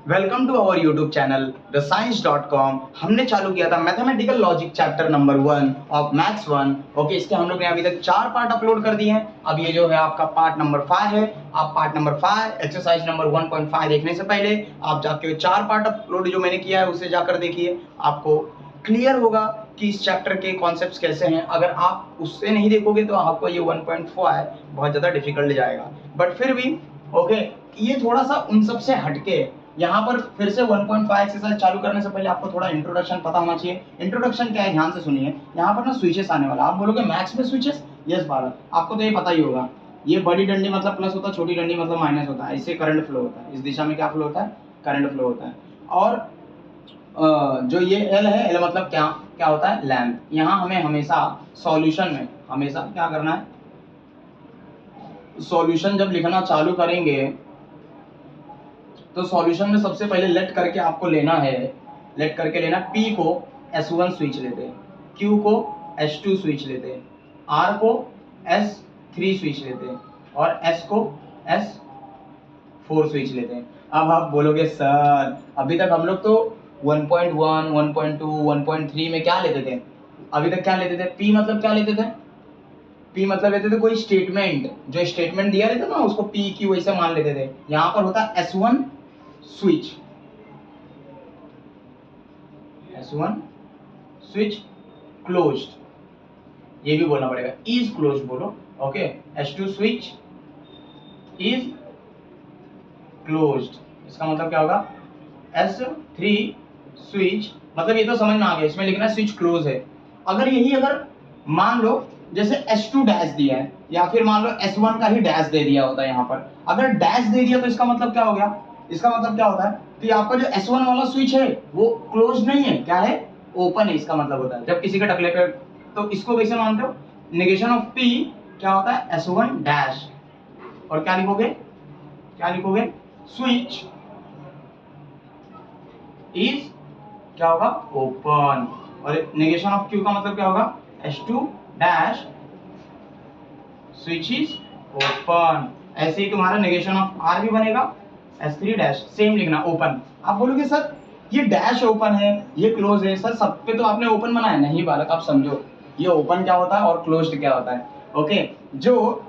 Welcome to our YouTube channel thescience.com। हमने चालू किया था mathematical logic chapter number 1 of maths 1। Okay, इसके हम लोग ने अभी तक 4 पार्ट अपलोड कर दिए हैं। अब ये जो है आपका पार्ट नंबर 5 है। आप पार्ट नंबर 5 एक्सरसाइज नंबर 1.5 देखने से पहले आप जाके 4 पार्ट अपलोड जो मैंने किया है उसे जाकर देखिए, आपको क्लियर होगा कि इस चैप्टर के कॉन्सेप्ट्स कैसे हैं। अगर आप उससे नहीं देखोगे तो आपको ये 1.5 बहुत ज़्यादा डिफिकल्ट जाएगा, बट फिर भी ओके ये थोड़ा सा उन सब से हटके यहाँ पर फिर से 1.5 एक्सरसाइज चालू करने से पहले आपको थोड़ा इंट्रोडक्शन पता होना चाहिए। इंट्रोडक्शन क्या है, ध्यान से सुनिए। यहाँ पर ना स्विचेस आने वाला, आप बोलोगे मैथ्स में स्विचेस? यस बालक, आपको तो ये पता ही होगा। ये बड़ी डंडी मतलब प्लस होता है, छोटी डंडी मतलब माइनस होता है। इससे करंट फ्लो होता है, इस दिशा में क्या फ्लो होता है? करंट फ्लो होता है। और जो ये एल है, एल मतलब क्या क्या होता है? लैम्प। यहाँ हमें हमेशा सॉल्यूशन में हमेशा क्या करना है? सॉल्यूशन जब लिखना चालू करेंगे तो सॉल्यूशन में सबसे पहले लेट करके आपको लेना है, लेट करके लेना। P को S1 स्विच लेते हैं, Q को S2 स्विच लेते हैं, R को S3 स्विच लेते हैं और S को S4 स्विच लेते हैं। अब आप बोलोगे सर अभी तक हम लोग तो 1.1, 1.2, 1.3 में क्या लेते थे? अभी तक क्या लेते थे? P मतलब क्या लेते थे? P मतलब लेते थे कोई स्टेटमेंट, जो स्टेटमेंट दिया रहता ना उसको P Q वैसे मान लेते थे। यहाँ पर होता है S1 switch, S1 switch closed, ये भी बोलना पड़ेगा, इज क्लोज्ड बोलो। Okay, S2 switch is closed, इसका मतलब क्या होगा? S3 स्विच, मतलब ये तो समझ में आ गया, इसमें लिखना स्विच क्लोज है। अगर मान लो जैसे S2 डैश दिया है या फिर मान लो S1 का ही डैश दे दिया होता है। यहाँ पर अगर डैश दे दिया तो इसका मतलब क्या हो गया? इसका मतलब क्या होता है कि आपका जो S1 वाला स्विच है वो क्लोज नहीं है, क्या है? ओपन है। इसका मतलब होता है जब किसी के टकले पे, तो इसको कैसे मानते हो? नेगेशन ऑफ P क्या होता है? S1 डैश, और क्या लिखोगे? स्विच इज क्या होगा? ओपन। और नेगेशन ऑफ Q का मतलब क्या होगा? S2 dash switch is open. ऐसे ही तुम्हारा नेगेशन ऑफ R भी बनेगा, S3 डैश, सेम लिखना, ओपन। आप बोलोगे सर ये डैश ओपन है, ये क्लोज है, सर सब पे तो आपने ओपन बनाया। नहीं बालक, आप समझो ये ओपन क्या होता है और क्लोज्ड क्या होता है। ओके, जो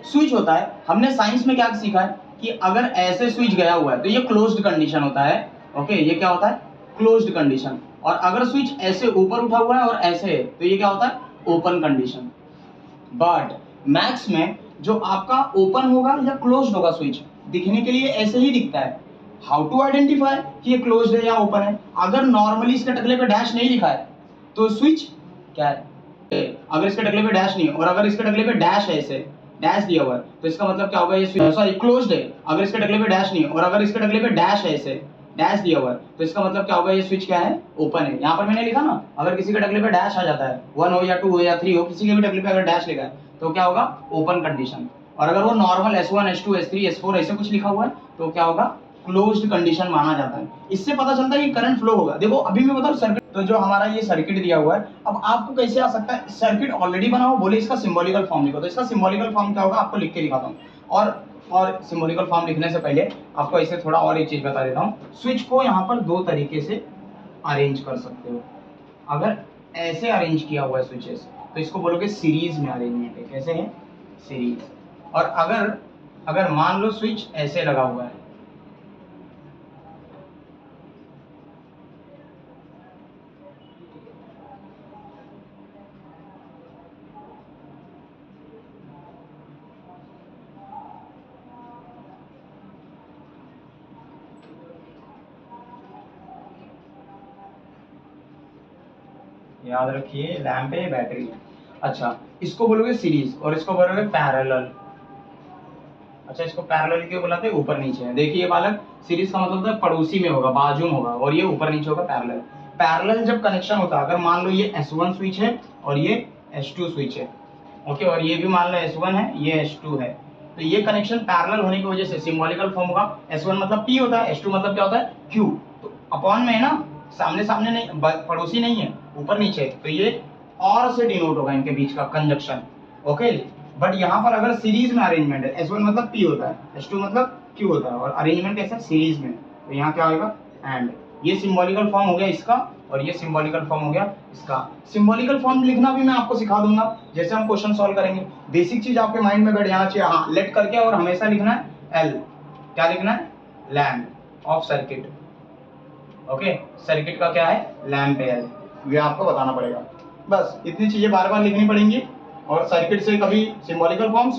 स्विच होता है, हमने साइंस में क्या सीखा है कि अगर ऐसे स्विच गया हुआ है तो ये क्लोज्ड कंडीशन होता है। ओके, ये क्या होता है? Closed condition. और अगर स्विच ऐसे ऊपर उठा हुआ है और ऐसे है तो ये क्या होता है? Open condition. बट मैथ्स में जो आपका ओपन होगा या क्लोज्ड होगा स्विच, दिखने के लिए ऐसे ही दिखता है। हाउ टू आइडेंटिफाई कि ये क्लोज्ड है या ओपन है? अगर नॉर्मली इसके टकले पे डैश नहीं लिखा है तो स्विच क्या है? अगर इसके टकले पे डैश नहीं है और अगर इसके टकले पे डैश है, ऐसे डैश दिया हुआ है, तो इसका मतलब क्या होगा? ये स्विच सॉरी क्लोज्ड है। अगर इसके टकले पे डैश नहीं है और अगर इसके टकले पे डैश है, ऐसे डैश दिया हुआ है, तो इसका मतलब क्या होगा? ये स्विच क्या है? ओपन है। यहाँ पर मैंने लिखा ना, अगर किसी के टकले पे डैश आ जाता है, 1 हो या 2 हो या 3 हो, किसी के भी टकले पे अगर डैश लिखा है तो क्या होगा? Open condition. और अगर वो normal S1 S2 S3 S4 ऐसे कुछ लिखा हुआ है तो क्या होगा? क्लोज्ड कंडीशन माना जाता है। इससे पता चलता है कि करंट फ्लो होगा। देखो अभी मैं बताऊं सर्किट, तो जो हमारा ये सर्किट दिया हुआ है, अब आपको कैसे आ सकता है? सर्किट ऑलरेडी बना हो, बोले इसका सिंबॉलिकल फॉर्म लिखो, तो इसका सिंबॉलिकल फॉर्म क्या होगा आपको लिख के दिखाता हूँ। और सिंबॉलिकल फॉर्म लिखने से पहले आपको ऐसे थोड़ा और एक चीज बता देता हूँ। स्विच को यहाँ पर 2 तरीके से अरेंज कर सकते हो। अगर ऐसे अरेंज किया हुआ है स्विचेस तो इसको बोलोगे सीरीज में अरेंजमेंट है। कैसे है? सीरीज। और अगर मान लो स्विच ऐसे लगा हुआ है, याद रखिए लैंप है, बैटरी है। अच्छा, इसको बोलोगे सीरीज और इसको बोलोगे पैरेलल। अच्छा, इसको पैरेलल क्यों बुलाते हैं? ऊपर नीचे है। देखिए बालक, सीरीज का मतलब होता है पड़ोसी में होगा, बाजू में होगा, और ये ऊपर नीचे होगा पैरेलल। पैरेलल जब कनेक्शन होता है, अगर मान लो ये S1 स्विच है और ये S2 स्विच है, ओके, और ये भी मान लो S1 है, ये S2 है, तो ये कनेक्शन पैरेलल होने की वजह से सिंबॉलिकल फॉर्म होगा। S1 मतलब P होता है, S2 मतलब क्या होता है? Q। तो अपॉन में है ना, सामने सामने नहीं, पड़ोसी नहीं है, ऊपर नीचे, तो ये और से डिनोट होगा इनके बीच का कंजक्शन। ओके, बट यहाँ पर अगर सीरीज में अरेंजमेंट है, S1 मतलब P होता है, S2 मतलब Q होता है, और अरेंजमेंट कैसा? सीरीज में। तो यहाँ क्या आएगा एंड। ये सिंबॉलिकल फॉर्म हो गया इसका और ये सिंबॉलिकल फॉर्म हो गया इसका। सिंबॉलिकल फॉर्म लिखना भी मैं आपको सिखा दूंगा जैसे हम क्वेश्चन सॉल्व करेंगे। बेसिक चीज आपके माइंड में बैठ जाना चाहिए। हाँ, लेट करके और हमेशा लिखना है एल। क्या लिखना है? Lamp of circuit. Okay, circuit का क्या है? लैम्प है एल। ये आपको बताना पड़ेगा। बस इतनी चीजें बार बार लिखनी पड़ेंगी। और सर्किट से कभी सिंबॉलिकल फॉर्म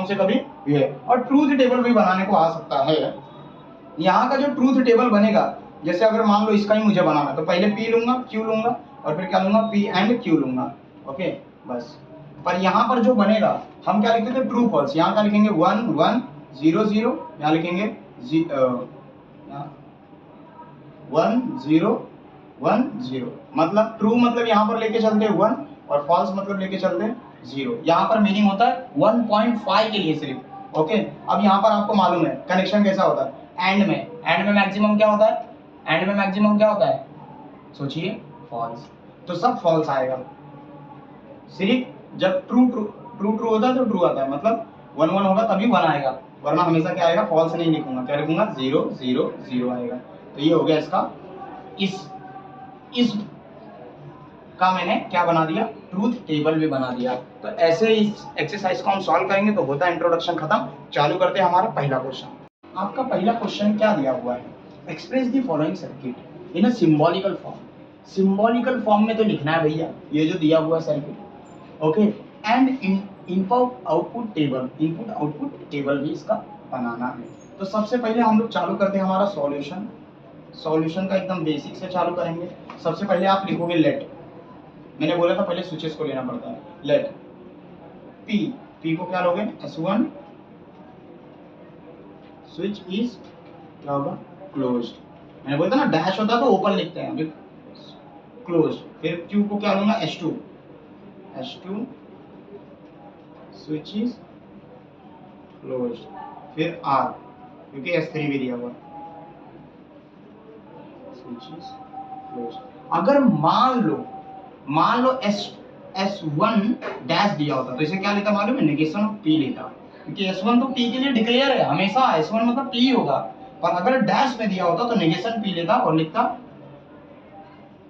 से कभी ये, और ट्रूथ टेबल भी बनाने को आ सकता है। यहाँ का जो ट्रूथ टेबल बनेगा, जैसे अगर मान लो इसका ही मुझे बनाना, तो पहले P लूंगा, Q लूंगा और फिर क्या लूंगा? P एंड Q लूंगा। ओके, बस। पर यहाँ पर जो बनेगा हम क्या लिखते थे? True false. यहाँ क्या लिखेंगे? 1 1 0 0। यहाँ लिखेंगे 1 0 1 0। मतलब ट्रू मतलब यहाँ पर लेके चलते हैं 1 और फॉल्स मतलब लेके चलते हैं 0। यहाँ पर मीनिंग होता है 1.5 के लिए सिर्फ। ओके, अब यहाँ पर आपको मालूम है कनेक्शन कैसा होता है? एंड में मैक्सिमम क्या होता है? एंड में मैक्सिमम क्या होता है? सोचिए, फॉल्स। तो सब फॉल्स आएगा। सिर्फ जब ट्रू होता है तो ट्रू आता है, मतलब 1 1 होगा तभी 1 आएगा, वरना हमेशा क्या आएगा? फॉल्स नहीं लिखूंगा। क्या लिखूंगा? 0 0 0 आएगा। तो ये हो गया इसका। इस का मैंने क्या बना दिया? ट्रूथ टेबल भी बना दिया। तो ऐसे इस एक्सरसाइज को हम सॉल्व करेंगे तो होता है इंट्रोडक्शन खत्म। चालू करते हैं हमारा पहला क्वेश्चन। आपका पहला क्वेश्चन क्या दिया हुआ है? Express the following circuit in a symbolical form. Symbolical form में तो लिखना है भैया, ये जो दिया हुआ circuit. Okay, and input output table भी इसका बनाना है। तो सबसे पहले हम लोग चालू करते हैं हमारा सॉल्यूशन का एकदम बेसिक से चालू करेंगे। सबसे पहले आप लिखोगे लेट। मैंने बोला था पहले स्विचेस को लेना पड़ता है। लेट पी को क्या लोगे? S1 स्विच इज क्या होगा? क्लोज्ड। मैंने बोला था ना डैश होता तो ओपन लिखते हैं, अभी क्लोज्ड। फिर Q को क्या लूंगा? S2 switch is closed. फिर R क्योंकि S3 भी दिया हुआ, स्विच इज क्लोज्ड। अगर मान लो S1 डैश दिया होता तो इसे क्या लेता मालूम है? नेगेशन ऑफ P लेता, क्योंकि S1 तो P के लिए डिक्लेयर है हमेशा। S1 मतलब P होगा। पर अगर डैश में दिया होता तो नेगेशन P लेता और लिखता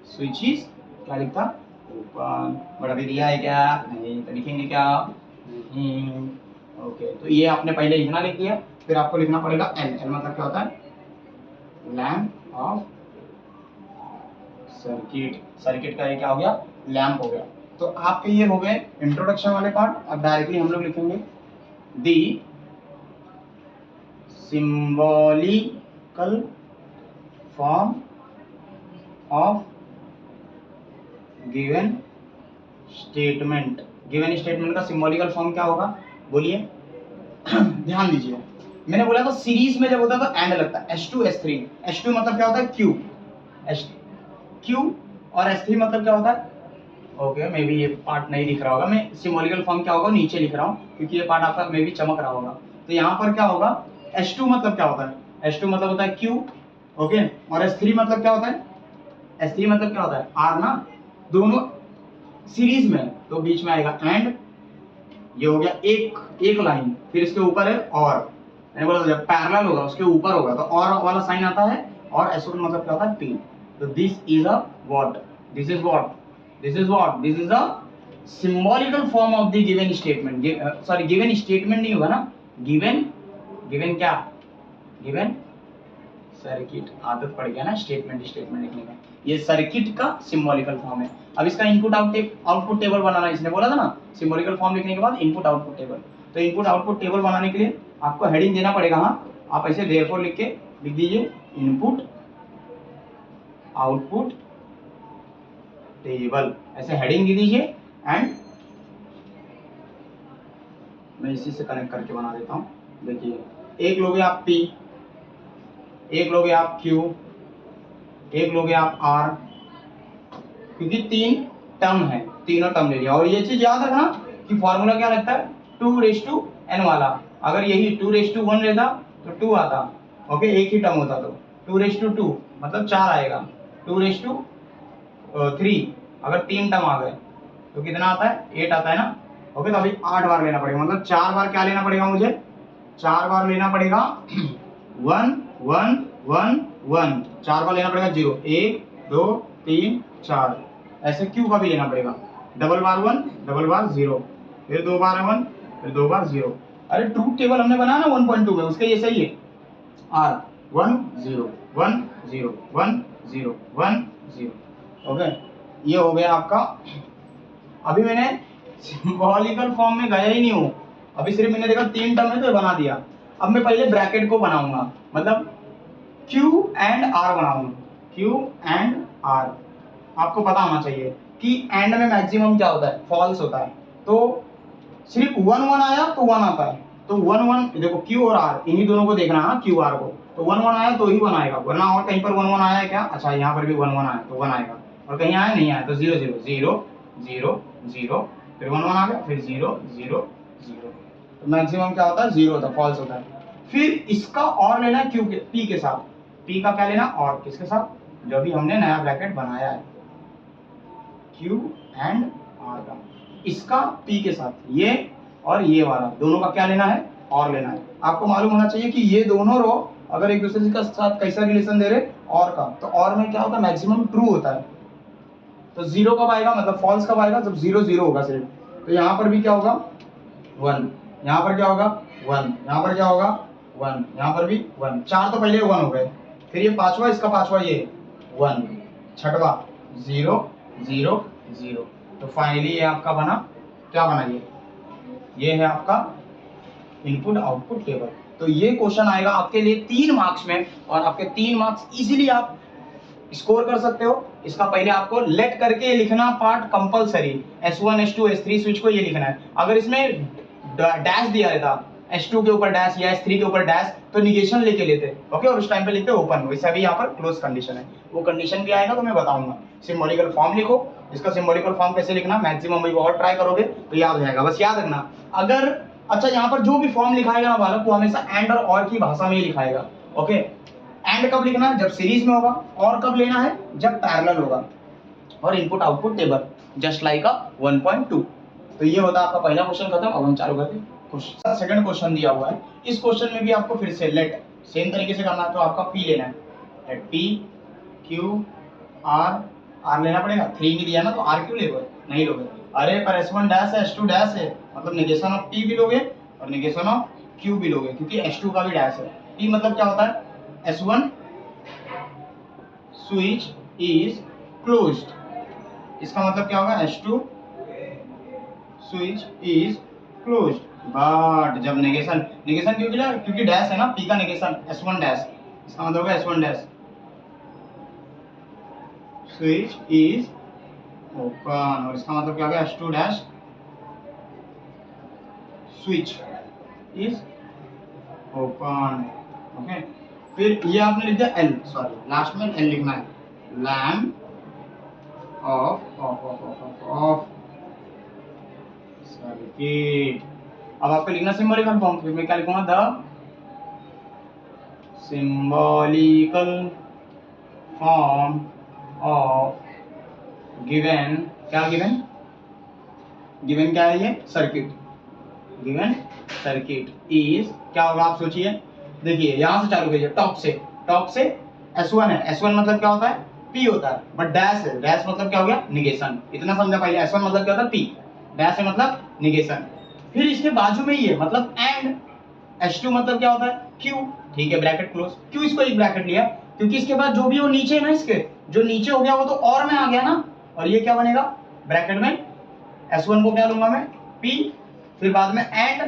स्विच इज क्या लिखता? ओपन। बट अभी दिया है क्या? नहीं, तो लिखेंगे क्या? नहीं। ओके, तो ये आपने पहले इतना लिख दिया। फिर आपको लिखना पड़ेगा L मतलब क्या होता है? लैम्प ऑफ सर्किट का ये क्या हो गया? लैम्प हो गया। तो आपके ये हो गए इंट्रोडक्शन वाले पार्ट। अब डायरेक्टली हम लोग लिखेंगे the symbolical form of given statement. Given statement का सिंबॉलिकल फॉर्म क्या होगा? बोलिए। ध्यान दीजिए, मैंने बोला था सीरीज में जब होता है तो एंड लगता है। S2 S3। S2 मतलब क्या होता है? Q और S3 मतलब क्या होता है? ओके, मे बी ये पार्ट नहीं दिख रहा होगा। मैं सिंबॉलिकल फॉर्म क्या होगा नीचे लिख रहा हूँ क्योंकि ये पार्ट आपका मे बी चमक रहा होगा। तो यहाँ पर क्या होगा? S2 मतलब क्या होता है? S2 मतलब होता है Q। ओके, और S3 मतलब क्या होता है? S3 मतलब क्या होता है? R ना। दोनों सीरीज में तो बीच में आएगा एंड। ये हो गया एक लाइन, फिर इसके ऊपर है और। मैंने बोला जब पैरेलल होगा उसके ऊपर होगा तो और वाला साइन आता है। और S1 मतलब क्या होता है? P। तो this is a what? This is a symbolical form of the given statement. Sorry, given statement नहीं होगा ना, गिवन क्या? Given circuit. आदत पड़ गया ना स्टेटमेंट लिखने का। ये सर्किट का सिंबॉलिकल फॉर्म है। अब इसका इनपुट आउटपुट टेबल बनाना है। इसने बोला था ना सिंबॉलिकल फॉर्म लिखने के बाद इनपुट आउटपुट टेबल। तो इनपुट आउटपुट टेबल बनाने के लिए आपको हेडिंग देना पड़ेगा। हाँ, आप ऐसे देयरफॉर लिख दीजिए इनपुट आउटपुट टेबल, ऐसे हेडिंग दे दीजिए। एंड मैं इसी से कनेक्ट करके बना देता हूँ। देखिए, एक लोगे आप P, एक लोगे आप Q, एक लोगे आप R, क्योंकि 3 टर्म है, तीनों टर्म ले लिया। और ये चीज याद रखना कि फॉर्मूला क्या लगता है? 2:n वाला। अगर यही 2:1 लेता तो 2 आता। ओके, एक ही टर्म होता तो 2:2 मतलब 4 आएगा। 2:3 अगर 3 टर्म आ गए तो कितना आता है? 8 आता है ना। ओके, तो अभी 8 बार लेना पड़ेगा, मतलब 4 बार क्या लेना पड़ेगा मुझे? 4 बार लेना पड़ेगा 1 1 1 1, 4 बार लेना पड़ेगा 0, 1 2 3 4, ऐसे क्यू का भी लेना पड़ेगा, डबल बार 1 डबल बार 0, फिर 2 बार 1 फिर 2 बार 0। अरे ट्रूथ टेबल हमने बनाया ना 1.2 में, उसके ये सही है। R 1 0 1 0 1 0 1 0, ओके ये हो गया आपका। अभी मैंने सिंबॉलिकल फॉर्म में गया ही नहीं हूँ, अभी सिर्फ मैंने देखा 3 टर्म है तो बना दिया। अब मैं पहले ब्रैकेट को बनाऊंगा, मतलब Q एंड R बनाऊंगा, Q एंड R। आपको पता होना चाहिए कि एंड में मैक्सिमम क्या होता है, फॉल्स होता है। तो सिर्फ 1 1 आया तो 1 आता है, तो 1 1 देखो Q और R इन्हीं दोनों को देखना है, Q R को, तो 1 1 आया तो ही 1 आएगा, वरना और कहीं पर 1 1 आया है क्या, अच्छा यहाँ पर भी 1 1 आया तो 1 आएगा, और कहीं आया नहीं आया तो 0 0 0 0 0, फिर 1 1 आ गया, फिर 0 0 0, तो मैक्सिमम क्या होता है 0 होता है, फॉल्स होता है। फिर इसका और लेना है Q के P के साथ, P का क्या लेना और किसके साथ, जो भी हमने नया ब्रैकेट बनाया है Q एंड R का, इसका P के साथ, ये और ये वाला दोनों का क्या लेना है और लेना है। आपको मालूम होना चाहिए कि ये दोनों रो अगर एक दूसरे के साथ कैसा रिलेशन दे रहे और का, तो और में क्या होता है मैक्सिमम ट्रू होता है। तो 0 कब आएगा, मतलब फॉल्स कब आएगा, जब 0 0 होगा सिर्फ। तो यहाँ पर भी क्या होगा 1, यहाँ पर क्या होगा 1, यहाँ पर क्या होगा 1, यहाँ पर भी 1, 4 तो पहले 1 हो गए, फिर ये पांचवा, इसका पांचवा ये 1, छठवा 0 0 0, तो फाइनली ये आपका बना, क्या बना ये है आपका इनपुट आउटपुट टेबल। तो ये क्वेश्चन आएगा आपके लिए 3 मार्क्स में, और आपके 3 मार्क्स इजीली आप स्कोर कर सकते हो। इसका पहले आपको लेट करके लिखना part compulsory, S1 S2 S3 switch को ये लिखना है। अगर इसमें डैश दिया रहता S2 के ऊपर डैश या S3 के ऊपर डैश, तो निगेशन लेके लेते, ओके, और उस टाइम पे लिखते ओपन। वैसे अभी यहाँ पर क्लोज कंडीशन है, वो कंडीशन क्या आएगा तो मैं बताऊंगा। सिंबॉलिकल फॉर्म लिखो, इसका सिंबॉलिकल फॉर्म कैसे लिखना मैक्सिमम भी बहुत ट्राई करोगे तो याद हो जाएगा। बस याद रखना, अगर अच्छा यहाँ पर जो भी फॉर्म लिखाएगा ना बालक, वो हमेशा एंड और की भाषा में ही लिखाएगा, ओके। एंड कब लिखना है, जब सीरीज में होगा, और कब लेना है, जब पैरेलल होगा, और input output table just like अ 1.2। तो ये होता है आपका पहला क्वेश्चन खत्म। अब हम चालू करते हैं, सेकंड क्वेश्चन दिया हुआ है। इस क्वेश्चन में भी आपको फिर से लेट सेम तरीके से करना है, तो आपका P लेना है, लेट P Q R लेना पड़ेगा। 3 नहीं दिया ना तो R क्यों लोगे, नहीं लोगे। अरे पर S1 डैश है S2 डैश है, मतलब नेगेशन ऑफ P भी लोगे और नेगेशन ऑफ Q भी लोगे, क्योंकि S2 का भी डैश है। P मतलब क्या होता है, S1 स्विच इज क्लोज्ड, इसका मतलब क्या होगा S2 switch is closed. But जब नेगेशन क्यों किया, क्योंकि डैश है ना, P का नेगेशन S1 डैश, इसका मतलब होगा S1 dash switch is open, और इसका मतलब क्या हो गया S2 dash switch is open, okay. फिर ये आपने लिख दिया L, सॉरी लास्ट में L लिखना है, lamp of of of of of circuit. अब आपको लिखना सिंबॉलिकल फॉर्म, फिर मैं क्या लिखूंगा, the symbolical form of given, क्या गिवन, गिवन क्या है ये सर्किट, गिवन सर्किट इज क्या होगा आप सोचिए। देखिए यहां से चालू कीजिए, टॉप से S1 है, S1 मतलब क्या होता है P होता है, बट डैश है, डैश मतलब क्या हो गया निगेशन, इतना समझा पहले। S1 मतलब क्या होता है P, डैश है मतलब निगेशन। फिर इसके बाजू में ये मतलब एंड, S2 मतलब क्या होता है Q, ठीक है ब्रैकेट क्लोज। क्यों इसको एक ब्रैकेट लिया, क्योंकि इसके बाद जो भी वो नीचे है ना, इसके जो नीचे हो गया वो तो और में आ गया ना, और ये क्या बनेगा ब्रैकेट में, S1 को क्या लूंगा मैं P, फिर बाद में एंड,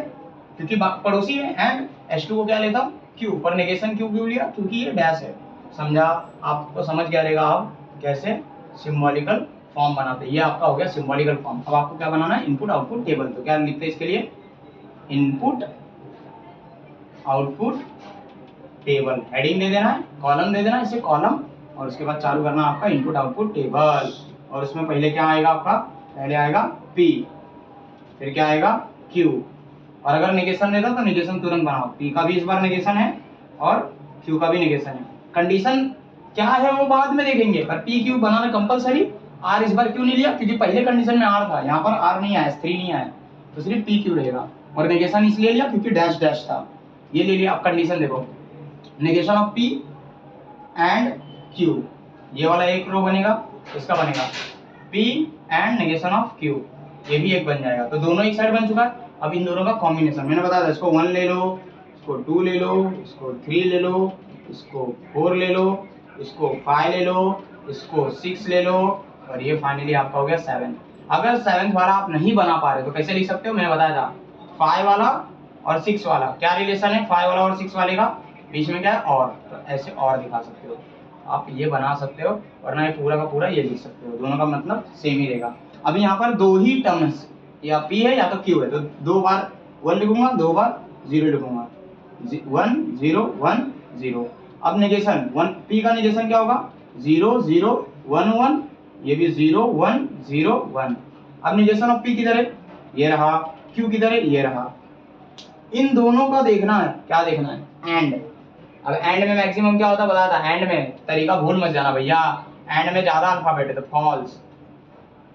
क्योंकि पड़ोसी है, एंड S2 को क्या लेता हूँ Q, पर नेगेशन क्यों लिया, क्योंकि ये डैश है। समझा, आपको समझ गया रहेगा आप कैसे सिंबॉलिकल फॉर्म बनाते हैं। ये आपका हो गया सिंबॉलिकल फॉर्म। अब आपको क्या बनाना है, इनपुट आउटपुट टेबल। तो क्या लिखते हैं इसके लिए, इनपुट आउटपुट टेबल, हेडिंग दे देना है, कॉलम दे देना है, इसे कॉलम, और उसके बाद चालू करना आपका इनपुट आउटपुट टेबल। और उसमें पहले क्या आएगा आपका, पहले आएगा P, फिर क्या आएगा Q, और अगर नेगेशन देता तो नेगेशन तुरंत बनाओ, P का भी इस बार नेगेशन है और Q का भी नेगेशन है। कंडीशन क्या है वो बाद में देखेंगे, पर P Q बनाना कंपलसरी। R इस बार क्यों नहीं लिया, क्योंकि पहले कंडीशन में R था, यहाँ पर R नहीं आया, 3 नहीं आया, तो सिर्फ P Q रहेगा। और नेगेशन इसलिए लिया क्योंकि डैश डैश था, ये ले लिया। आप कंडीशन देखो, negation of P and Q, ये वाला एक रो बनेगा, इसका बनेगा P and negation of Q, ये भी एक बन जाएगा। तो दोनों एक साइड बन चुका है। अब इन दोनों का कॉम्बिनेशन मैंने बताया था, इसको 1 ले लो, इसको 2 ले लो, इसको 3 ले लो, इसको 4 ले लो, इसको 5 ले लो, इसको 6 ले लो, और ये फाइनली आपका हो गया 7। अगर 7th वाला आप नहीं बना पा रहे तो कैसे लिख सकते हो, मैंने बताया था 5 वाला और 6 वाला क्या रिलेशन है, 5 वाला और 6 वाले का बीच में क्या है और, तो ऐसे और दिखा सकते हो आप, ये बना सकते हो, वरना ये पूरा का पूरा ये लिख सकते हो, दोनों का मतलब सेम ही रहेगा। अब यहाँ पर दो ही टर्म्स, या पी है या तो क्यू है, तो 2 बार 1 लिखूंगा, 2 बार 0 लिखूंगा, 1 0 1 0। अब नेगेशन 1 पी का नेगेशन क्या होगा, 0 0 1 1, ये भी 0 1 0 1। अब नेगेशन ऑफ पी किधर है, ये रहा, क्यू किधर है, ये रहा। इन दोनों का देखना है, क्या देखना है, एंड। अब एंड में मैक्सिमम क्या होता है बताया था, एंड में तरीका भूल मत जाना भैया, एंड में ज्यादा अल्फाबेट है तो फॉल्स,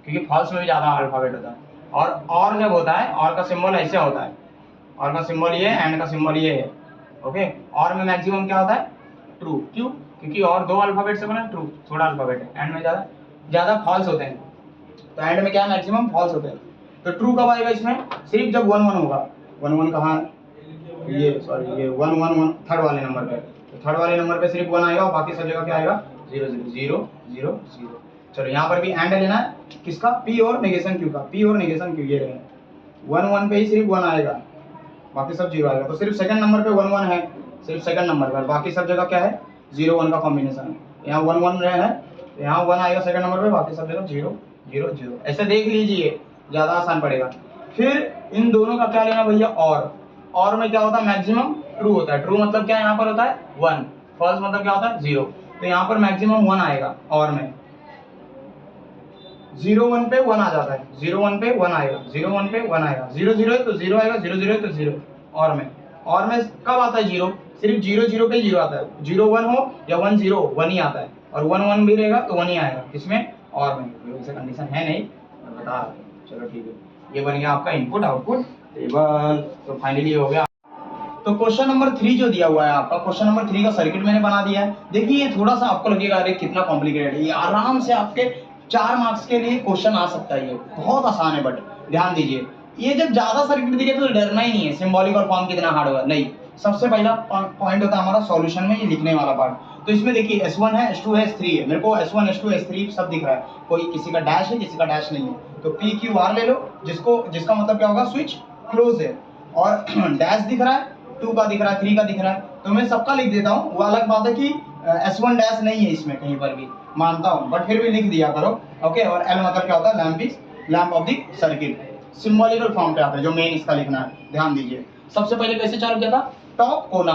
क्योंकि फॉल्स में भी ज्यादा अल्फाबेट होता है। और जब होता है, और का सिंबल ऐसे होता है, और का सिंबल ये है, एंड का सिंबल ये है, ओके। और में मैक्सिमम क्या होता है, ट्रू, क्यों, क्योंकि और 2 अल्फाबेट से बना ट्रू, थोड़ा अल्फाबेट है, एंड में ज्यादा फॉल्स होते हैं, तो एंड में क्या मैक्सिमम फॉल्स होते हैं। तो ट्रू कब आएगा इसमें, सिर्फ जब 1 1 होगा। 1 1 कहाँ है, ये सॉरी, ये 1 1 1 थर्ड वाले नंबर पे, तो थर्ड वाले नंबर पे सिर्फ 1 आएगा और बाकी सब जगह क्या आएगा 0 0 0 0 0। चलो यहाँ पर भी एंड लेना है, किसका, पी और नेगेशन क्यू का, पी और नेगेशन क्यू, ये रहे 1 1 पे ही सिर्फ 1 आएगा, बाकी सब 0 आएगा। तो सिर्फ सेकंड नंबर पे 1 1 है, सिर्फ सेकंड नंबर पर, बाकी सब जगह क्या है 0 1 का कॉम्बिनेशन है। यहाँ 1 1 है, तो यहाँ 1 आएगा सेकंड नंबर पे, बाकी सब जगह 0 0 0। ऐसे देख लीजिए, ज्यादा आसान पड़ेगा। फिर इन दोनों का क्या लेना भैया, और में क्या होता है मैक्सिमम ट्रू होता है। ट्रू मतलब क्या यहाँ पर होता है 1, फॉल्स मतलब क्या होता है 0, तो यहाँ पर मैक्सिमम 1 आएगा, और में 0 1 पे 1 आ जाता है, 0 1 पे 1 आएगा, 0 1 पे 1 आएगा, 0 0 है तो 0 आएगा, 0 0 है तो 0। और में कब आता है 0, सिर्फ 0 0 पे 0 आता है, 0 1 हो या 1 0 1 ही आता है, और 1 1 भी रहेगा तो 1 ही आएगा, इसमें और में वैसे कंडीशन है नहीं, मैं बता रहा हूँ। चलो ठीक है, ये बन गया आपका इनपुट आउटपुट टेबल। तो फाइनली हो गया। तो क्वेश्चन नंबर 3 जो दिया हुआ है आपका, क्वेश्चन नंबर 3 का सर्किट मैंने बना दिया है। देखिए ये थोड़ा सा आपको लगेगा अरे कितना कॉम्प्लिकेटेड है, ये आराम से आपके 4 मार्क्स के लिए क्वेश्चन आ सकता है, ये बहुत आसान है। बट ध्यान दीजिए, ये जब ज्यादा सर्किट दिखे तो डरना ही नहीं है, सिंबॉलिक और फॉर्म कितना हार्ड होगा नहीं। सबसे पहला पॉइंट होता है हमारा सॉल्यूशन में ये लिखने वाला पार्ट। तो इसमें देखिए S1 है, S2 है, S3 है, मेरे को S1 S2 S3 सब दिख रहा है, कोई किसी का डैश है किसी का डैश नहीं है। तो PQR ले लो, जिसका मतलब क्या होगा, स्विच क्लोज है, और डैश दिख रहा है, 2 का दिख रहा है, 3 का दिख रहा है, तो मैं सबका लिख देता हूँ। वो अलग बात है कि S1 डैश नहीं है इसमें कहीं पर भी, मानता हूँ, बट फिर भी लिख दिया करो, ओके। और L मतलब क्या होता है, lamp of the circuit, symbolical form पे आता है, जो मेन इसका लिखना है। ध्यान दीजिए, सबसे पहले कैसे चालू किया था, टॉप कोना,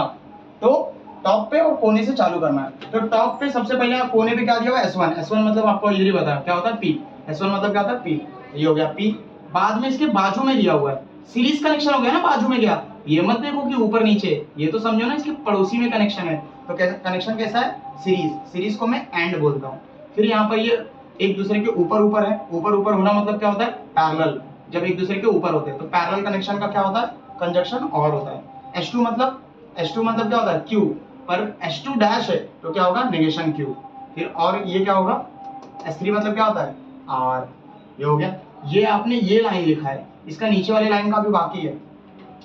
तो टॉप पे और कोने से चालू करना है। तो टॉप पे सबसे पहले कोने पे क्या दिया हुआ है, S1 मतलब आपको इधर ही बताया क्या होता है P, S1 मतलब क्या होता है P, ये हो गया P। बाद में इसके बाजू में दिया हुआ है, सीरीज कनेक्शन हो गया ना, बाजू में गया, ये मत देखो कि ऊपर नीचे, ये तो समझो ना इसके पड़ोसी में कनेक्शन है। तो कनेक्शन कैसा है, सीरीज को मैं एंड बोलता हूँ। फिर यहाँ पर ये एक दूसरे के ऊपर ऊपर है, ऊपर ऊपर होना मतलब क्या होता है, पैरेलल, जब एक दूसरे के ऊपर होते हैं तो पैरेलल कनेक्शन का क्या होता है, कंजक्शन और होता है। S2 मतलब क्या होता है Q, पर S2 डैश है तो क्या होगा, नेगेशन Q। फिर और ये क्या होगा, S3 मतलब क्या होता है R, ये हो गया। ये आपने ये लाइन लिखा है, इसका नीचे वाले लाइन का भी बाकी है,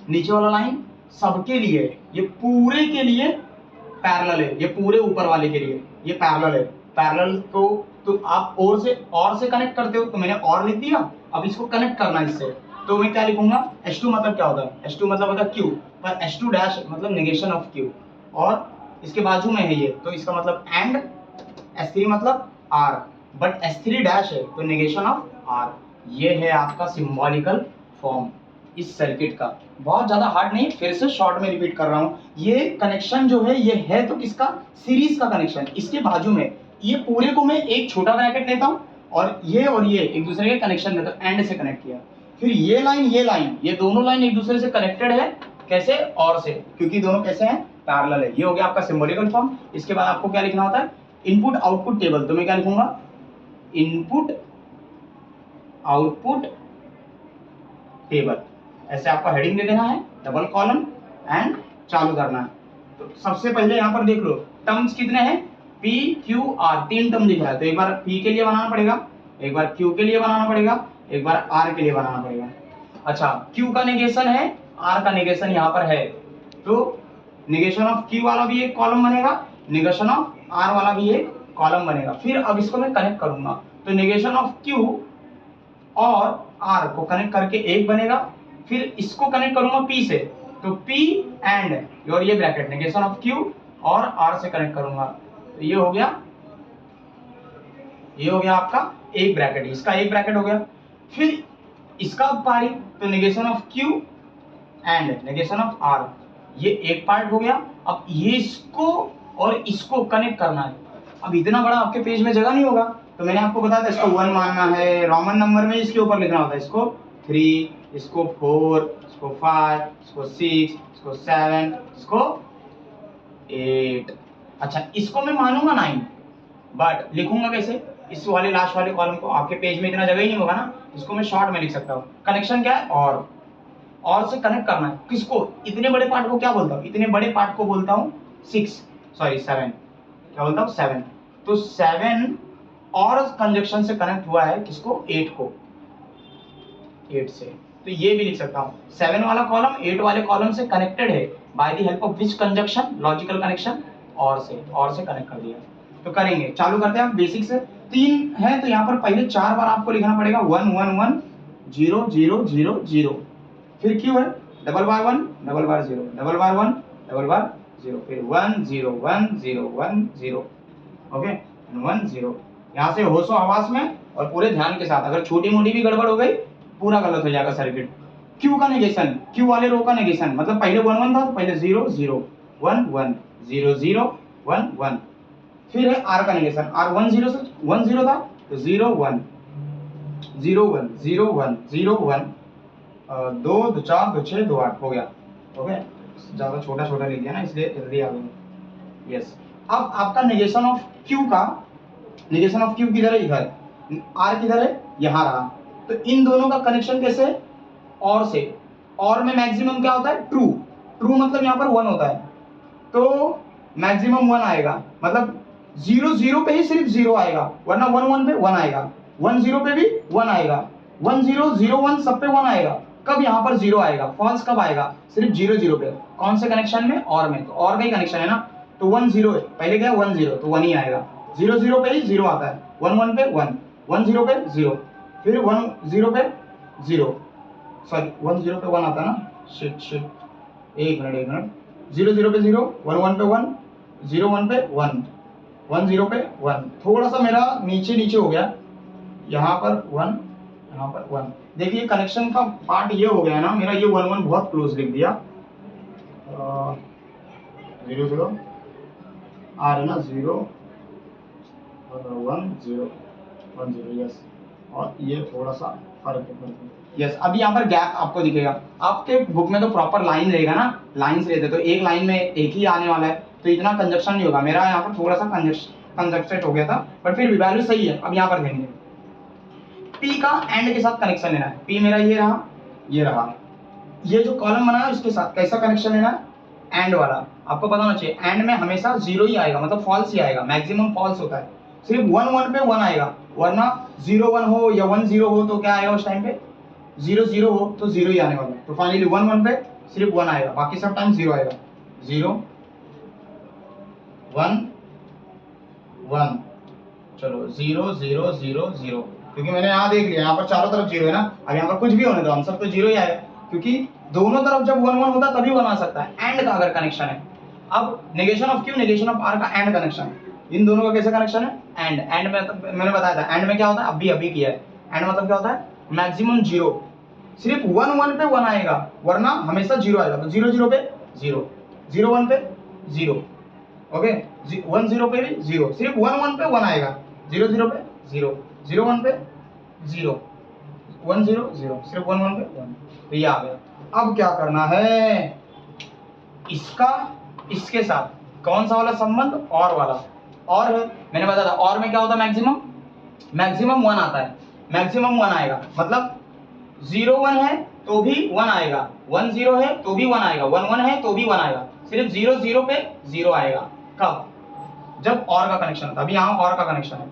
नीचे वाला लाइन सबके लिए, ये पूरे के लिए पैरेलल है, ये पूरे ऊपर वाले के लिए ये पैरेलल है। पैरेलल को तो आप और से कनेक्ट करते हो, तो मैंने और लिख दिया, अब इसको कनेक्ट करना इससे, तो मैं क्या लिखूंगा, S2 मतलब क्या होता है, S2 मतलब होता है Q, पर S2 डैश मतलब नेगेशन ऑफ Q, और इसके बाजू में है ये, तो इसका मतलब एंड। S3 मतलब R, बट S3 डैश है तो नेगेशन ऑफ R। ये है आपका सिंबॉलिकल फॉर्म इस सर्किट का, बहुत ज्यादा हार्ड नहीं, फिर से शॉर्ट में रिपीट कर रहा हूं। ये कनेक्शन जो है ये है तो किसका, सीरीज का कनेक्शन, इसके बाजू में ये पूरे को मैं एक छोटा ब्रैकेट लेता हूं, और ये एक दूसरे के कनेक्शन देता हूं, एंड से कनेक्ट किया। फिर ये लाइन ये दोनों लाइन एक दूसरे से कनेक्टेड है, कैसे, और से, क्योंकि दोनों कैसे हैं, पैरेलल है। ये हो गया आपका सिंबॉलिकल फॉर्म। इसके बाद आपको क्या लिखना होता है, इनपुट आउटपुट टेबल। तो मैं क्या लिखूंगा, इनपुट आउटपुट टेबल, ऐसे आपका हेडिंग दे देना है, डबल कॉलम, एंड चालू करना है। तो सबसे पहले यहाँ पर देख लो टर्म्स कितने हैं, P Q R, 3 टर्म दिख रहा है। तो एक बार P के लिए बनाना पड़ेगा, एक बार Q के लिए बनाना पड़ेगा, एक बार R के लिए बनाना पड़ेगा। अच्छा, Q का नेगेशन है, R का नेगेशन यहाँ पर है, तो नेगेशन ऑफ Q वाला भी एक कॉलम बनेगा, नेगेशन ऑफ R वाला भी एक कॉलम बनेगा। फिर अब इसको मैं कनेक्ट करूंगा, तो नेगेशन ऑफ Q और R को कनेक्ट करके एक बनेगा, फिर इसको कनेक्ट करूंगा P से, तो P एंड और ये ब्रैकेट नेगेशन ऑफ Q और R से कनेक्ट करूंगा, तो ये हो गया, ये हो गया आपका एक ब्रैकेट, इसका एक ब्रैकेट हो गया। फिर इसका पारी, तो negation of Q and negation of R, ये एक पार्ट हो गया। अब ये इसको और इसको कनेक्ट करना है। अब इतना बड़ा आपके पेज में जगह नहीं होगा, तो मैंने आपको बताया था इसको 1 मानना है, रोमन नंबर में इसके ऊपर लिखना होता है, इसको 3, इसको 4, इसको 5, इसको 6, इसको 7, इसको 8। अच्छा, इसको मैं मानूंगा 9, बट लिखूंगा कैसे, इस वाले लास्ट वाले कॉलम को, आपके पेज में इतना जगह ही नहीं होगा ना, इसको मैं शॉर्ट में लिख सकता हूँ। कनेक्शन क्या है, और से कनेक्ट करना है किसको, इतने बड़े पार्ट को क्या बोलता हूँ, इतने बड़े पार्ट को बोलता हूँ 7, क्या बोलता हूँ 7। तो 7 और कंजक्शन से कनेक्ट हुआ है किसको, 8 को, 8 से, तो ये भी लिख सकता हूँ 7 वाला कॉलम 8 वाले कॉलम से कनेक्टेड है by the help of which conjunction, logical connection, और से कनेक्ट कर दिया। तो करेंगे, चालू करते हैं हम बेसिक से। 3 है तो यहाँ पर पहले 4 बार आपको लिखना पड़ेगा 1 1 1 0 0 0 0, फिर क्यों है डबल बार 1 डबल बार 0 डबल बार 1 डबल बार 0, फिर 1 0 1 0 1 0, ओके 1 0। यहाँ से होशो हवास में और पूरे ध्यान के साथ, अगर छोटी मोटी भी गड़बड़ हो गई पूरा गलत हो जाएगा सर्किट। क्यू का नेगेशन, क्यू वाले रो का नेगेशन, मतलब पहले 1 1 था तो पहले 0 0 1 1 0 0 1 1, फिर है आर का नेगेशन, आर 1 0 से 1 0 था तो 0 1 0 1 0 1 0 1, 2 2 4 2 6 2 8 हो गया, ओके। ज्यादा छोटा छोटा लिख दिया ना इसलिए जल्दी आ गया, यस। अब आपका नेगेशन ऑफ क्यू का, नेगेशन ऑफ क्यू किधर है, इधर, आर किधर है, यहाँ रहा। तो इन दोनों का कनेक्शन कैसे, और से, और में मैक्सिमम क्या होता है, ट्रू, ट्रू मतलब यहाँ पर 1 होता है, तो मैक्सिमम 1 आएगा, मतलब 0 0 पे ही सिर्फ 0 आएगा, वरना 1 1 पे 1 आएगा, 1 0 पे भी 1 आएगा, 1 0 0 1 सब पे 1 आएगा। कब यहाँ पर 0 आएगा, फॉल्स कब आएगा, सिर्फ 0 0 पे। कौन से कनेक्शन में, और में, तो और का ही कनेक्शन है ना, तो 1 0 है, पहले क्या 1 0 तो 1 ही आएगा, 0 0 पे ही 0 आता है, 1 1 पे 1, 1 0 पे 0, फिर 1 0 पे 0, सॉरी 1 0 पे 1 आता है ना, शिट, एक मिनट, 0 0 पे 0, 1 1 पे 1, 0 1 पे 1, 1 0 पे 1, थोड़ा सा मेरा नीचे हो गया, यहाँ पर 1, यहाँ पर 1। देखिए कनेक्शन का पार्ट ये हो गया ना मेरा, ये 1 1 बहुत क्लोज लिख दिया, 0 0 आ रहा है ना, 0 1 0 1 0, यस। और ये थोड़ा सा फर्क है, यस। अब यहाँ पर गैप आपको दिखेगा, आपके बुक में तो प्रॉपर लाइन रहेगा ना, लाइन से रहते तो एक लाइन में एक ही आने वाला है, तो इतना कंजक्शन नहीं होगा। मेरा यहाँ पर थोड़ा सा कंजक्टेड हो गया था, बट फिर भी वैल्यू सही है। अब यहाँ पर देंगे P का एंड के साथ कनेक्शन लेना है, P मेरा ये रहा, ये रहा, ये जो कॉलम बना है उसके साथ कैसा कनेक्शन लेना है, एंड वाला। आपको पता होना चाहिए एंड में हमेशा 0 ही आएगा, मतलब फॉल्स ही आएगा, मैक्सिमम फॉल्स होता है, सिर्फ 1 1 पे 1 आएगा, वरना 0 1 हो या 1 0 हो तो क्या आएगा उस टाइम पे, 0 0 हो तो 0 ही आने वाला है। तो फाइनली 1 1 पे सिर्फ 1 आएगा, बाकी सब टाइम 0 आएगा, 0 1 1, चलो 0 0 0 0, क्योंकि मैंने यहाँ देख लिया यहाँ पर चारों तरफ 0 है ना। अब यहाँ पर कुछ भी होने दो, आंसर तो 0 ही आएगा, क्योंकि दोनों तरफ जब 1 1 होता तभी 1 आ सकता है, एंड का अगर कनेक्शन है। अब negation of Q, negation of R का एंड कनेक्शन है, इन दोनों का कैसे कनेक्शन है, एंड में तो मैंने बताया था एंड में क्या होता है, अभी किया है। एंड मतलब क्या होता है, मैक्सिमम 0, सिर्फ 1 1 पे 1 आएगा, वरना हमेशा 0 आएगा। तो 0 0 पे 0, 0 1 पे 0, ओके, 1 0 पे भी 0, सिर्फ 1 1 पे 1 आएगा, 0 0 पे 0, 0 1 पे 0, 1 0 0, सिर्फ 1 1 पे 1, तो ये आ गया। अब क्या करना है, इसका इसके साथ कौन सा वाला संबंध, और वाला, और है मैंने बताया था, और में क्या होता है, मैक्सिमम 1 आता है, मैक्सिमम 1 आएगा, मतलब 0 1 है तो भी 1 आएगा, 1 0 है तो भी 1 आएगा, 1 1 है तो भी 1 आएगा, सिर्फ 0 0 पे 0 आएगा। कब? जब और का कनेक्शन होता है। अभी यहाँ और का कनेक्शन है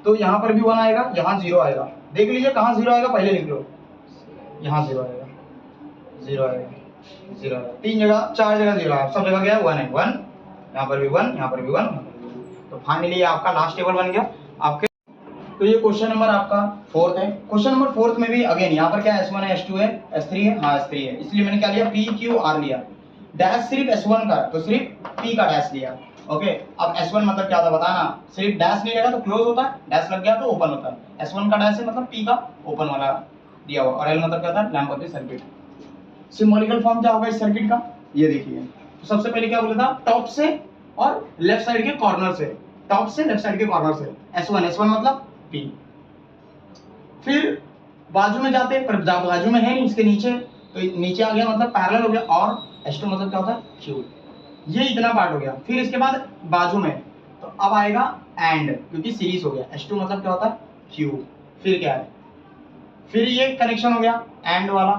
तो यहाँ पर भी 1 आएगा, यहाँ 0 आएगा। देख लीजिए कहाँ 0 आएगा, पहले लिख लो। यहाँ 0 आएगा, 0 आएगा, 0 आएगा, 3 जगह 4 जगह 0 आएगा, सब जगह क्या है 1 है। 1 यहाँ पर भी 1, यहाँ पर भी 1, यहाँ पर भी 1। तो फाइनली आपका लास्ट टेबल बन गया आपके। तो ये क्वेश्चन नंबर आपका 4th है। क्वेश्चन नंबर 4th में भी अगेन यहाँ पर क्या है, S1 है, S2 है, S3 है, हाँ S3 है, इसलिए मैंने क्या लिया, P Q R लिया। डैश सिर्फ S1 का, तो सिर्फ P का डैश लिया। ओके, अब S1 मतलब क्या था बताना, सिर्फ डैश नहीं लगा तो क्लोज होता है, डैश लग गया तो ओपन होता है। S1 का डैश है मतलब P का ओपन वाला दिया हुआ, और L मतलब क्या था, lamp of the circuit. Symbolical form क्या होगा इस सर्किट का, ये देखिए। तो सबसे पहले क्या बोला था, टॉप से और लेफ्ट साइड के कॉर्नर से, टॉप से लेफ्ट साइड के कॉर्नर से S1, S1 मतलब P। फिर बाजू में जाते, पर बाजू में है नहीं, इसके नीचे, तो नीचे आ गया मतलब पैरेलल हो गया, और S2 मतलब क्या होता है, Q। ये इतना पार्ट हो गया। फिर इसके बाद बाजू में, तो अब आएगा एंड, क्योंकि सीरीज हो गया। S2 मतलब क्या होता है, Q। फिर क्या है, फिर ये कनेक्शन हो गया एंड वाला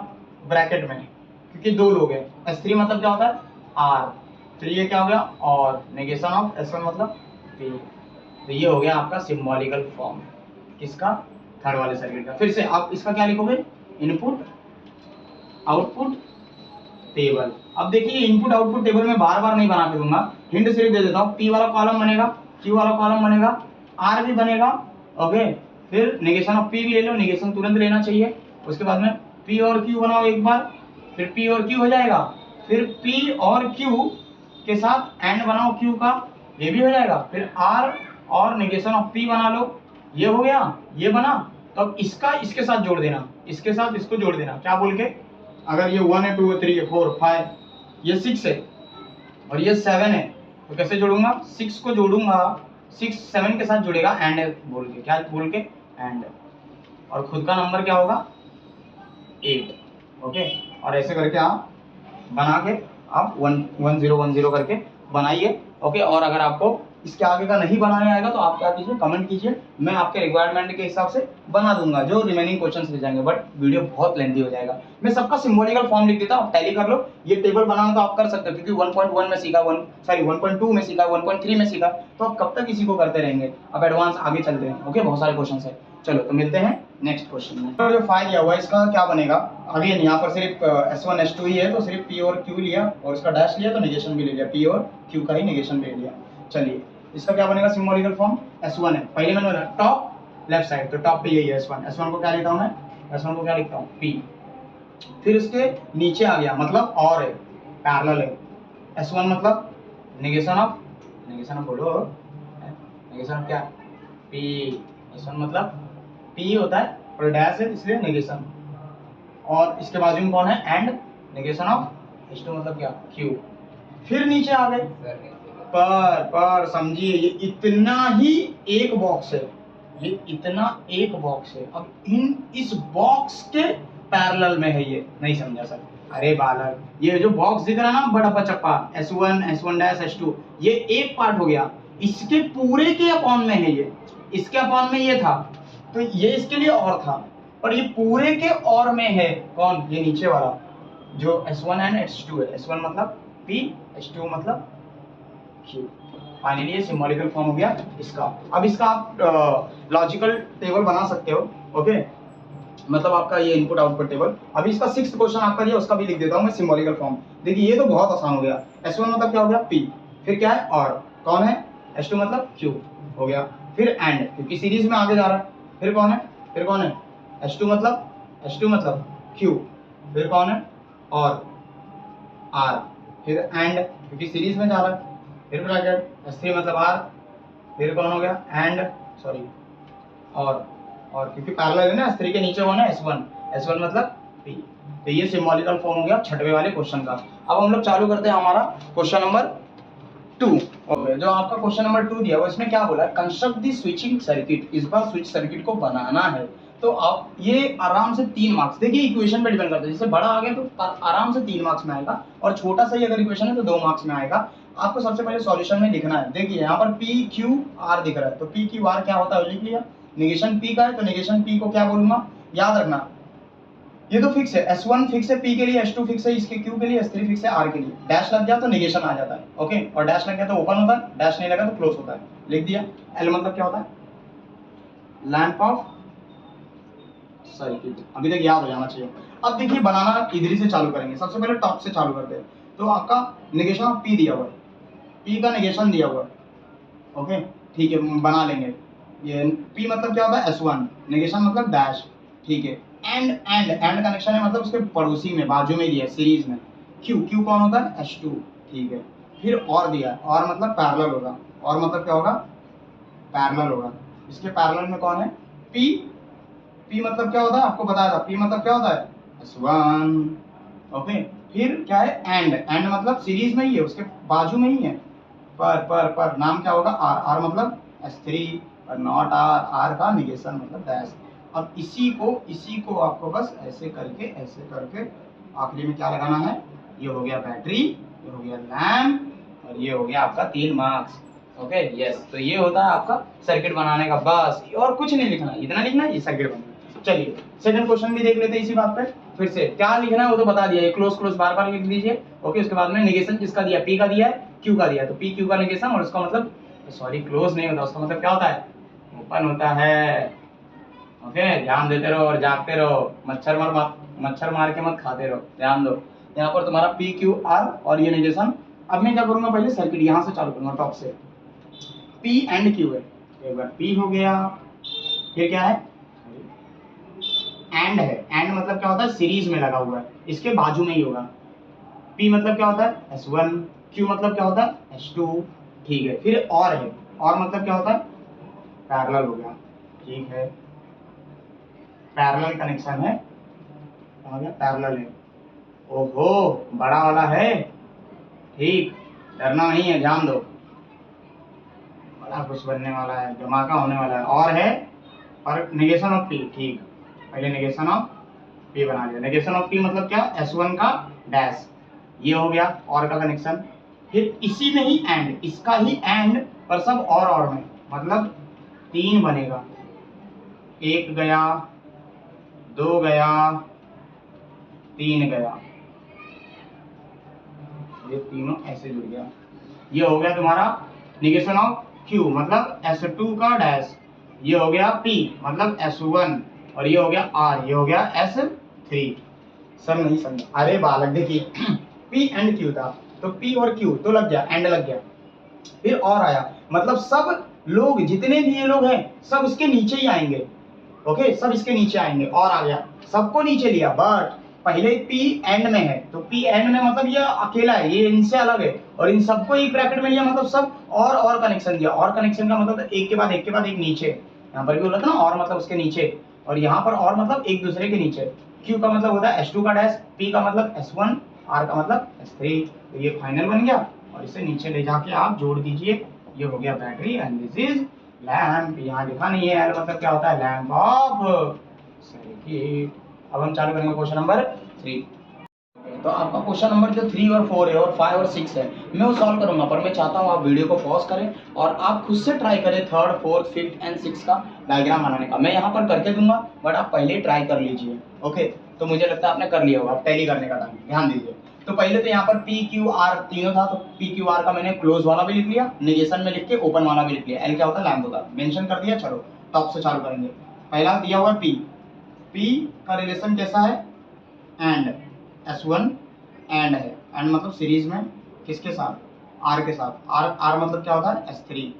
ब्रैकेट में, क्योंकि 2 लोग हैं। S3 मतलब क्या होता है, R। फिर ये क्या हो गया, और नेगेशन ऑफ S1 मतलब P। तो ये हो गया आपका सिंबॉलिकल फॉर्म किसका, थर्ड वाले सर्किट का। फिर से आप इसका क्या लिखोगे, इनपुट आउटपुट टेबल। अब देखिए इनपुट आउटपुट टेबल में बार बार नहीं बना के दूंगा, हिंट सिर्फ दे देता हूँ। P वाला कॉलम बनेगा, Q वाला कॉलम बनेगा, R भी बनेगा। ओके, फिर नेगेशन ऑफ P भी ले लो, नेगेशन तुरंत लेना चाहिए। उसके बाद में P और Q बनाओ एक बार, फिर P और Q हो जाएगा। फिर P और Q के साथ एंड बनाओ Q का, ये भी हो जाएगा। फिर R और नेगेशन ऑफ P बना लो, ये हो गया, ये बना। तो अब इसका इसके साथ जोड़ देना, इसके साथ इसको जोड़ देना, क्या बोल के, अगर ये 1 है, 2 है, 3 है, 4 5, ये 6 है और ये 7 है, तो कैसे जोड़ूंगा, 6 को जोड़ूंगा, 6 7 के साथ जुड़ेगा एंड बोल के, क्या बोल के, एंड। और खुद का नंबर क्या होगा, 8। ओके, और ऐसे करके आप बना के आप 1 1 0 1 0 करके बनाइए। ओके, और अगर आपको इसके आगे का नहीं बनाने आएगा तो आप क्या कीजिए, कमेंट कीजिए, मैं आपके रिक्वायरमेंट के हिसाब से बना दूंगा जो रिमेनिंग क्वेश्चंस रह जाएंगे, बट वीडियो बहुत लेंथी हो जाएगा। मैं सबका सिंबॉलिकल फॉर्म लिख देता हूँ, टैली कर लो। ये टेबल बनाना तो आप कर सकते हो, क्योंकि 1.1 में सीखा, 1.2 में सीखा, 1.3 में सीखा, तो आप कब तक इसी को करते रहेंगे। अब एडवांस आगे चलते हैं। ओके, बहुत सारे क्वेश्चन है, चलो तो मिलते हैं नेक्स्ट क्वेश्चन में। तो जो 5 दिया हुआ है इसका क्या बनेगा, अगेन यहाँ पर सिर्फ S1 S2 ही है, तो सिर्फ P और Q लिया और इसका डैश लिया, तो नेगेशन भी ले लिया, P और Q का ही नेगेशन ले लिया। चलिए इसका क्या बनेगा, सिंबॉलिकल फॉर्म S1 है, पहले मैंने बोला टॉप लेफ्ट साइड, तो टॉप पे यही है S1। S1 को क्या लिखता हूँ मैं, S1 को क्या लिखता हूँ, P। फिर इसके नीचे आ गया मतलब और है, पैरेलल है। S1 मतलब नेगेशन ऑफ बोलो, नेगेशन ऑफ क्या, P। S1 मतलब P होता है और डैश है इसलिए नेगेशन, और इसके बाजू में कौन है, एंड, नेगेशन ऑफ S2 मतलब क्या, Q। फिर नीचे आ गए, पर समझिए ये इतना ही एक बॉक्स है, ये इतना एक बॉक्स है। अब इस बॉक्स के पैरेलल में है, ये नहीं समझा सर, अरे बालक, ये जो बॉक्स दिख रहा है ना बड़ा चप्पा, S1 S1 डैश S2, ये एक पार्ट हो गया, इसके पूरे के अपॉन में है ये, इसके अपॉन में ये था, तो ये इसके लिए और था, पर ये पूरे के और में है कौन, ये नीचे वाला जो S1 एंड S2 है। S1 मतलब P, S2 मतलब Q। फाइनली ये सिंबॉलिकल फॉर्म हो गया इसका। अब इसका आप लॉजिकल टेबल बना सकते हो। ओके, मतलब आपका ये इनपुट आउटपुट टेबल। अभी इसका 6th क्वेश्चन आपका दिया, उसका भी लिख देता हूँ मैं, सिंबॉलिकल फॉर्म। देखिए ये तो बहुत आसान हो गया, S1 मतलब क्या हो गया, P, फिर क्या है, और कौन है, S2 मतलब Q हो गया, फिर एंड, क्योंकि सीरीज में आगे जा रहा है। फिर कौन है, S2 मतलब Q, फिर कौन है, और R, फिर एंड, क्योंकि सीरीज में जा रहा है, फिर ब्रैकेट, S3 मतलब R, फिर कौन हो गया, एंड, सॉरी, और क्योंकि पैरेलल है ना, S3 के नीचे कौन है, S1 मतलब P। तो ये सिंबॉलिकल फॉर्म हो गया 6वें वाले क्वेश्चन का। अब हम लोग चालू करते हैं हमारा क्वेश्चन नंबर 2। ओके, जो आपका क्वेश्चन नंबर 2 दिया हुआ, इसमें क्या बोला है, कंस्ट्रक्ट दी स्विचिंग सर्किट। इस बार स्विच सर्किट को बनाना है, तो आप ये आराम से 3 मार्क्स, देखिए इक्वेशन पे डिपेंड करता है, जैसे बड़ा आ गया तो आराम से 3 मार्क्स में आएगा, और छोटा सा ही अगर इक्वेशन है तो 2 मार्क्स में आएगा। आपको सबसे पहले सॉल्यूशन में लिखना है। देखिए यहाँ पर P Q R दिख रहा है, तो P Q R क्या होता है लिख लिया। नेगेशन P का है तो नेगेशन P को क्या बोलूंगा, याद रखना, ये तो फिक्स है, S1 फिक्स है P के लिए, S2 फिक्स है इसके Q के लिए, S3 फिक्स है R के लिए। डैश लग गया तो नेगेशन आ जाता है, ओके, और डैश लग गया तो ओपन होता है, डैश नहीं लगा तो क्लोज होता है। लिख दिया। L मतलब क्या होता है? Lamp of circuit. अभी तक याद हो जाना चाहिए। अब देखिए बनाना इधर ही से चालू करेंगे, सबसे पहले टॉप से चालू करते हैं। तो आपका नेगेशन ऑफ P दिया हुआ है, P का नेगेशन दिया हुआ है, ओके, ठीक है, बना लेंगे। ये P मतलब क्या होता है? S1, नेगेशन मतलब डैश, ठीक है। एंड कनेक्शन है, मतलब उसके पड़ोसी में, बाजू में दिया है, सीरीज में। Q कौन होता है? S2, ठीक है। फिर और दिया है, और मतलब पैरेलल होगा, और मतलब क्या होगा? पैरेलल होगा। इसके पैरेलल में कौन है? P मतलब क्या होता है? आपको बताया था, P मतलब क्या होता है? S1, okay. फिर क्या है? एंड मतलब सीरीज में ही है, उसके बाजू में ही है। पर नाम क्या होगा? R मतलब S3, और नॉट R का निगेशन मतलब डैश। अब इसी को आपको बस ऐसे करके आखिरी में क्या लगाना है? ये हो गया बैटरी, ये हो गया लैम्प, और ये हो गया आपका 3 मार्क्स, ओके, यस। तो ये होता है आपका सर्किट बनाने का, बस और कुछ नहीं लिखना, इतना लिखना है, ये सर्किट बनाना। चलिए सेकंड क्वेश्चन भी देख लेते हैं इसी बात पे। फिर से क्या लिखना है वो तो बता दिया, ये क्लोज बार बार लिख दीजिए, ओके। उसके बाद में नेगेशन किसका दिया? P का दिया है, Q का दिया है, तो P Q का नेगेशन, और उसका मतलब सॉरी क्लोज नहीं होता, उसका मतलब क्या होता है? ओपन होता है, ओके। ध्यान देते रहो और जागते रहो, मच्छर मार के मत खाते रहो, ध्यान दो। यहाँ पर तुम्हारा P Q R और ये नेगेशन। अब मैं क्या करूंगा? पहले सर्किट यहाँ से चालू करूंगा, टॉप से। P एंड Q है, एक बार P हो गया, फिर क्या है? एंड है, एंड मतलब क्या होता है? सीरीज में लगा हुआ है, इसके बाजू में ही होगा। P मतलब क्या होता है? S1, Q मतलब क्या होता है? S2, ठीक है। फिर और है, और मतलब क्या होता है? पैरेलल हो गया, ठीक है, पैरेलल कनेक्शन है, कहाँ गया? पैरेलल है, ओहो, बड़ा वाला है, ठीक, डरना नहीं है, ध्यान दो, बड़ा कुछ बनने वाला है, धमाका होने वाला है। और है, और नेगेशन ऑफ P, ठीक, पहले नेगेशन ऑफ P बना लिया। नेगेशन ऑफ P मतलब क्या? S1 का डैश, ये हो गया और का कनेक्शन। फिर इसी में ही एंड, इसका ही एंड, पर सब और में, मतलब 3 बनेगा, 1 गया, 2 गया, 3 गया, ये तीनों ऐसे जुड़ गया। ये हो गया तुम्हारा निगेशन ऑफ Q मतलब S2 का डैश, ये हो गया P मतलब S1, और ये हो गया R, ये हो गया S3। सर नहीं समझा, अरे बालक देखिए P एंड Q था, तो P और Q तो लग गया, एंड लग गया, फिर और आया, मतलब सब लोग, जितने भी ये लोग हैं, सब इसके नीचे ही आएंगे, ओके, सब इसके नीचे आएंगे, और आ गया, सबको नीचे लिया, बट पहले P एंड में है, तो P एंड में मतलब ये अकेला है, ये इनसे अलग है, और इन सबको एक ब्रैकेट में लिया, मतलब सब और कनेक्शन दिया। और कनेक्शन का मतलब एक के बाद एक नीचे, यहाँ पर भी बोला था ना, और मतलब उसके नीचे, और यहाँ पर और मतलब एक दूसरे के नीचे। Q का मतलब होता है S2 का डैश, P का मतलब S1, R का मतलब S3, तो ये फाइनल बन गया, और इसे नीचे ले जाके आप जोड़ दीजिए, ये हो गया battery, and this is lamp. यहाँ लिखा नहीं है, मतलब क्या होता है? Lamp of circuit. अब हम चालू करेंगे क्वेश्चन नंबर 3। तो आपका क्वेश्चन नंबर जो 3 और 4 है, और 5 और 6 है, मैं वो सॉल्व करूंगा, पर मैं चाहता हूँ आप वीडियो को पॉज करें और आप खुद से ट्राई करें 3rd 4th 5th and 6th का डायग्राम बनाने का। मैं यहाँ पर करके दूंगा, बट आप पहले ट्राई कर लीजिए, ओके। तो मुझे लगता है आपने कर लिया होगा, अब टैली करने का टाइम, ध्यान दीजिए। तो पहले तो यहाँ पर P Q R तीनों था, तो P Q R का मैंने क्लोज वाला भी लिख लिया, नेगेशन में लिख के ओपन वाला भी लिख लिया। L क्या होता है? लैम्प होता है, मेंशन कर दिया। चलो टॉप से चालू करेंगे। पहला दिया हुआ P का रिलेशन कैसा है? एंड, S1 एंड है, एंड मतलब सीरीज में किसके साथ? R के साथ। R मतलब क्या होता है? S3,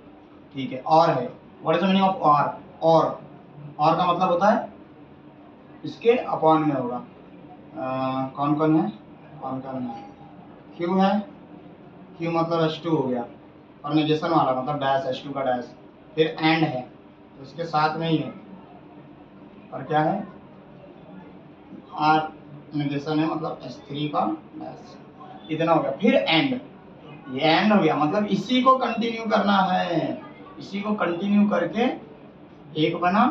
ठीक है। और है, what is the meaning of R? और का मतलब होता है इसके अपॉन में होगा। कौन कौन है? Q है, Q मतलब S2 हो गया, और नेगेशन वाला मतलब डैश, S2 का डैश। फिर एंड है, तो इसके साथ में ही है, और क्या है? R नेगेशन है, मतलब S3 का डैश, इतना हो गया। फिर एंड, ये एंड हो गया, मतलब इसी को कंटिन्यू करना है, इसी को कंटिन्यू करके एक बना,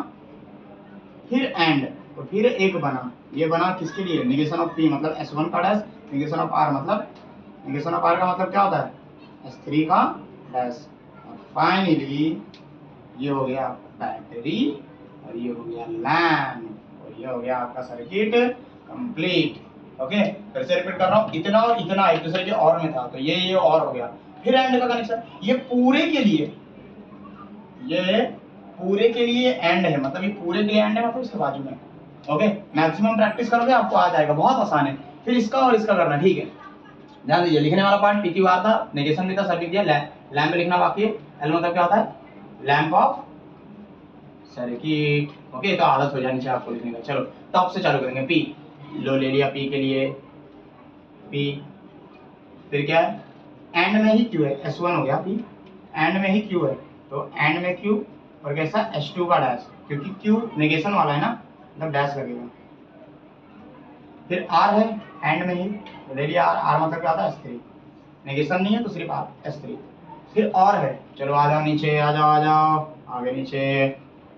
फिर एंड, तो फिर एक बना, ये बना किसके लिए? नेगेशन ऑफ P मतलब S1 का डैश, नेगेशन ऑफ R मतलब, नेगेशन ऑफ R का मतलब क्या होता है? S3 का डैश, और फाइनली ये हो गया बैटरी, और ये हो गया लैम्प, और ये हो गया आपका सर्किट कंप्लीट। ओके, फिर से रिपीट कर रहा हूँ, इतना और इतना एक दूसरे के और में था, तो ये और हो गया। फिर एंड का कनेक्शन, ये पूरे के लिए एंड है, मतलब ये पूरे के लिए एंड है, मतलब इसके बाजू में। ओके, मैक्सिमम प्रैक्टिस करोगे आपको आ जाएगा, बहुत आसान है। फिर इसका और इसका करना, ठीक है। ध्यान दीजिए, लिखने वाला पार्ट पी की बार था, नेगेशन भी था, सब लिख दिया। लैम्प लिखना बाकी है। एल मतलब क्या होता है? Lamp of circuit. ओके, तो आदत हो जानी चाहिए आपको लिखने का। चलो टॉप से चालू करेंगे। पी लो ले लिया, पी के लिए पी। फिर क्या है? एंड में ही क्यू है, S1 हो गया पी, एंड में ही क्यू है, तो एंड में क्यू और कैसा S2 का डैश, क्योंकि क्यू नेगेशन वाला है ना, मतलब डैश लगेगा। फिर आर है एंड में ही, तो ले लिया आर। आर मतलब क्या होता है? S3, नेगेशन नहीं है तो सिर्फ आर, S3। फिर और है, चलो आ जाओ नीचे, आ जाओ आगे नीचे।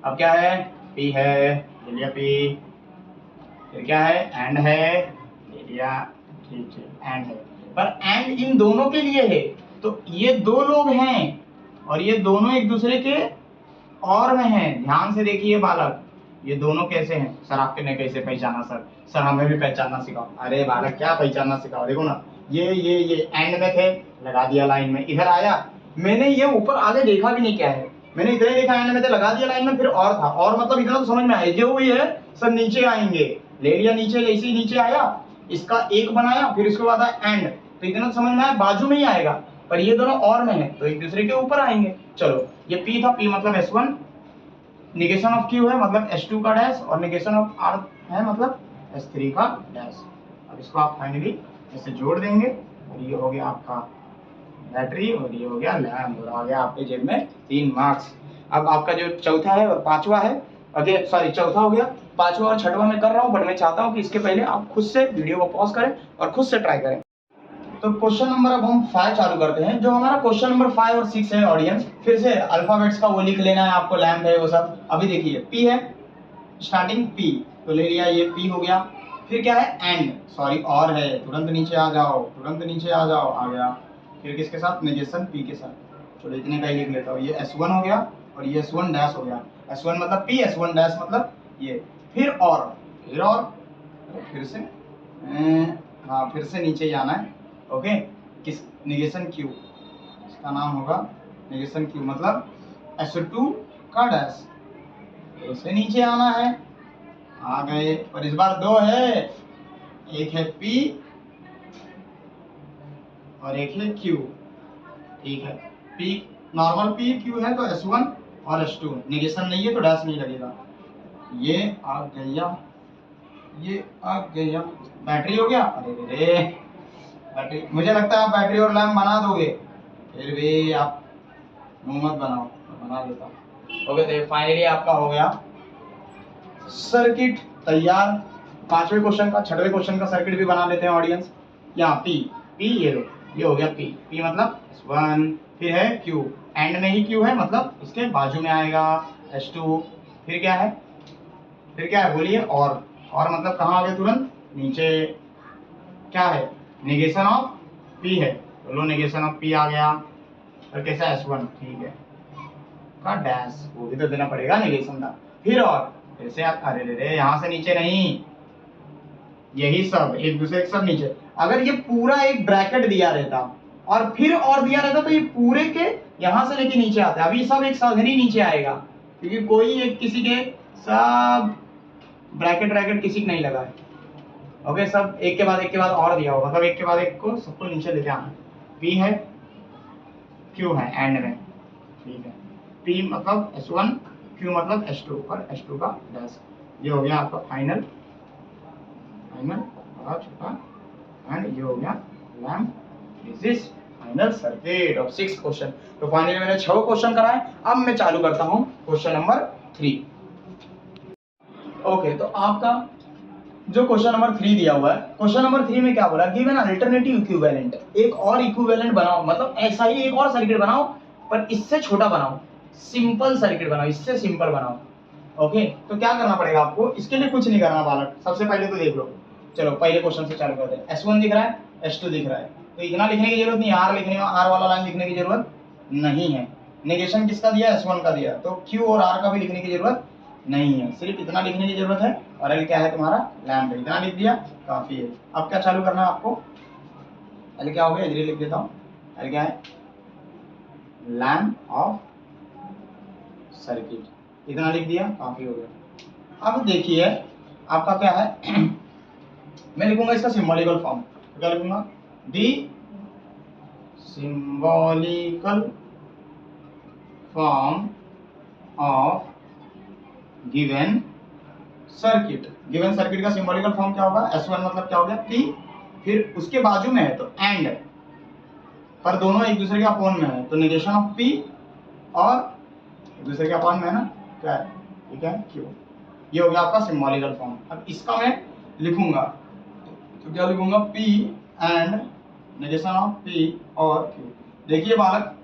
अब क्या है? पी है, ले लिया पी। फिर क्या है? एंड है, ले लिया, ठीक है एंड है। पर एंड इन दोनों के लिए है, तो ये दो लोग हैं और ये दोनों एक दूसरे के और में हैं। ध्यान से देखिए बालक, ये दोनों कैसे हैं? सर आपने कैसे पहचाना? सर हमें भी पहचानना सिखाओ। अरे बालक क्या पहचानना सिखाओ, देखो ना, ये एंड में थे, लगा दिया लाइन में, इधर आया, मैंने ये ऊपर आगे देखा भी नहीं क्या है, मैंने इधर ही देखा एंड में थे, लगा दिया लाइन में, फिर और था, और मतलब इतना तो समझ में आया, जो हुई है सर नीचे आएंगे, ले लिया नीचे, जैसे ही नीचे आया इसका एक बनाया, फिर इसके बाद आया एंड, तो इतना तो समझ में आया बाजू में ही आएगा, पर ये दोनों और में है तो एक दूसरे के ऊपर आएंगे। चलो ये पी था, पी मतलब S1, नेगेशन ऑफ क्यू है मतलब S2 का डैश, और नेगेशन ऑफ आर है मतलब S3 का डैश। अब इसको आप फाइनली ऐसे जोड़ देंगे और ये हो गया आपका बैटरी और ये हो गया लैम्प, और आ गया आपके जेब में 3 मार्क्स। अब आपका जो चौथा है और पांचवा है, अगे सॉरी चौथा हो गया, पांचवा और छठवा मैं कर रहा हूँ, बट मैं चाहता हूँ कि इसके पहले आप खुद से वीडियो को पॉज करें और खुद से ट्राई करें। तो क्वेश्चन नंबर अब हम 5 चालू करते हैं। जो हमारा क्वेश्चन नंबर 5 और 6 है ऑडियंस, फिर से अल्फाबेट्स का वो लिख लेना है आपको, लैम्प है वो सब। अभी देखिए पी है, स्टार्टिंग पी, तो ले लिया, ये पी हो गया। फिर क्या है? एंड, सॉरी और है, तुरंत नीचे आ जाओ, तुरंत नीचे आ जाओ, आ गया। फिर किसके साथ? नेगेशन पी के साथ। चलो इतने का ही लिख लेता हूँ, ये S1 हो गया और ये S1 डैश हो गया। S1 मतलब पी, S1 डैश मतलब ये। फिर और, फिर से हाँ फिर से नीचे ही आना है। ओके, किस? नेगेशन क्यू, इसका नाम होगा नेगेशन क्यू, मतलब S2 का डैश, ऐसे नीचे आना है। आ गए, और इस बार 2 है, एक है P और एक है Q, ठीक है। P नॉर्मल P Q है तो S1 और S2, नेगेशन नहीं है तो डैश नहीं लगेगा। ये आ गया, ये आ गया, बैटरी हो गया। अरे रे बैटरी, मुझे लगता है आप बैटरी और लैम्प बना दोगे, फिर भी आप मुंह मत बनाओ, मैं बना देता हूँ। ओके, तो फाइनली आपका हो गया सर्किट तैयार। पांचवें क्वेश्चन का, छठवें क्वेश्चन का सर्किट भी बना लेते हैं ऑडियंस। यहाँ पी, ये लो, ये हो गया पी मतलब S1, फिर है Q, एंड में ही Q है मतलब इसके बाजू में आएगा S2। फिर क्या है? बोलिए, और मतलब कहाँ आ गए? तुरंत नीचे। क्या है? नेगेशन ऑफ P है, तो लो नेगेशन ऑफ P आ गया, और कैसा? S1, ठीक है, का डैश, वो भी तो देना पड़ेगा नेगेशन का। फिर और ऐसे आप, अरे रे यहाँ से नीचे नहीं, यही सब एक दूसरे के सब नीचे। अगर ये पूरा एक ब्रैकेट दिया रहता और फिर और दिया रहता तो ये पूरे के यहाँ से लेके नीचे आता है, अभी सब एक साथ ही नीचे आएगा, क्योंकि कोई एक किसी के सब ब्रैकेट किसी को नहीं लगा है। ओके, सब एक के बाद और दिया होगा, सब एक के बाद एक को सबको नीचे लेके आना। P है, Q है एंड में, ठीक है। P मतलब S1, Q मतलब S2 और S2 का डैश। ये हो गया आपका फाइनल बड़ा छोटा, एंड ये हो गया lamp. This is final circuit of 6 question. तो फाइनली मैंने 6 क्वेश्चन कराए। अब मैं चालू करता हूँ क्वेश्चन नंबर 3। ओके, तो आपका जो क्वेश्चन नंबर 3 दिया हुआ है, क्वेश्चन नंबर 3 में क्या बोला? गिव एन अल्टरनेटिव इक्विवेलेंट, एक और इक्विवेलेंट बनाओ, मतलब ऐसा ही एक और सर्किट बनाओ पर इससे छोटा बनाओ, सिंपल सर्किट बनाओ, इससे सिंपल बनाओ। ओके, तो क्या करना पड़ेगा आपको? इसके लिए कुछ नहीं करना बालक, सबसे पहले तो देख लो। चलो पहले क्वेश्चन से चालू करते हैं। S1 दिख रहा है, S2 दिख रहा है, तो इतना लिखने की जरूरत नहीं, R वाला लाइन लिखने की जरूरत नहीं है। नेगेशन किसका दिया? S1 का दिया, तो Q और R का भी लिखने की जरूरत नहीं है, सिर्फ इतना लिखने की जरूरत है और एल क्या है तुम्हारा, लैम्प है। इतना लिख दिया काफी है। अब क्या चालू करना है आपको, एल क्या हो गया, इधर लिख देता हूँ, एल क्या है, लैम्प ऑफ सर्किट, इतना लिख दिया काफी हो गया। अब देखिए आपका क्या है मैं लिखूंगा इसका सिंबॉलिकल फॉर्म, तो क्या लिखूंगा, the symbolical form of given circuit. Given circuit का सिंबॉलिकल फॉर्म क्या होगा, S1 मतलब क्या हो गया, P, फिर उसके बाजू में है तो एंड, पर दोनों एक दूसरे के अपोन में है तो नेगेशन ऑफ P, और एक दूसरे के अपोन में है ना, क्या है, ठीक है, Q। ये हो गया आपका सिंबॉलिकल फॉर्म। अब इसका मैं लिखूंगा तो क्या लिखूंगा, P and negation of P और Q। देखिए बालक,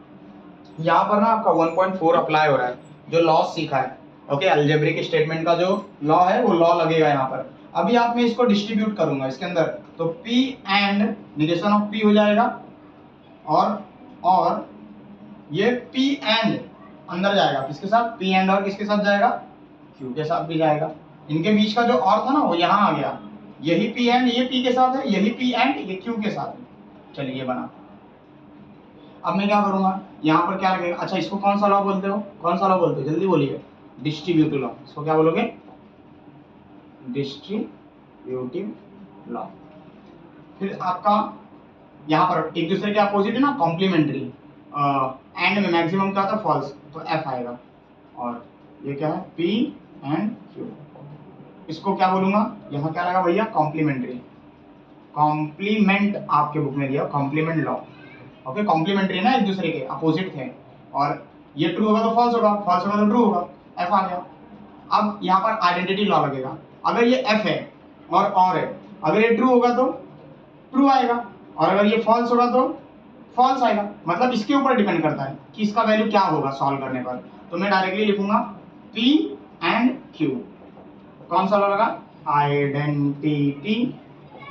यहाँ पर ना आपका 1.4 अप्लाई हो रहा है, जो लॉ सीखा है, ओके, अलजेब्रिक स्टेटमेंट का जो लॉ है वो लॉ लगेगा यहाँ पर। अभी आप मैं इसको डिस्ट्रीब्यूट करूंगा इसके अंदर, तो P and negation of P हो जाएगा, और ये P एंड अंदर जाएगा किसके साथ, P एंड और किसके साथ जाएगा, Q के साथ भी जाएगा। इनके बीच का जो और था ना वो यहाँ आ गया, यही P एंड ये P के साथ है, यही P एंड ये Q के साथ है। चलिए ये बना। अब मैं क्या करूंगा, यहाँ पर क्या लगेगा, अच्छा इसको कौन सा लॉ बोलते हो, कौन सा लॉ बोलते हो, जल्दी बोलिए, डिस्ट्रीब्यूटिव लॉ। इसको क्या बोलोगे, डिस्ट्रीब्यूटिव लॉ। फिर आपका यहाँ पर एक दूसरे के अपोजिट है ना, कॉम्प्लीमेंट्री, एंड में मैक्सिमम क्या था, फॉल्स, तो F आएगा, और ये क्या है, P एंड Q। इसको क्या बोलूंगा, यहाँ क्या लगा भैया, कॉम्प्लीमेंट्री, कॉम्प्लीमेंट आपके बुक में दिया कॉम्प्लीमेंट लॉ, ओके, कॉम्प्लीमेंट्री ना, एक दूसरे के अपोजिट थे, और ये ट्रू होगा तो फॉल्स होगा, फॉल्स होगा तो ट्रू होगा, F आ गया। अब यहाँ पर आइडेंटिटी लॉ लगेगा, अगर ये F है और है, अगर ये ट्रू होगा तो ट्रू आएगा, और अगर ये फॉल्स होगा तो फॉल्स आएगा। मतलब इसके ऊपर डिपेंड करता है कि इसका वैल्यू क्या होगा सॉल्व करने पर। तो मैं डायरेक्टली लिखूंगा P एंड Q, कौन सा लॉ लगा, आइडेंटिटी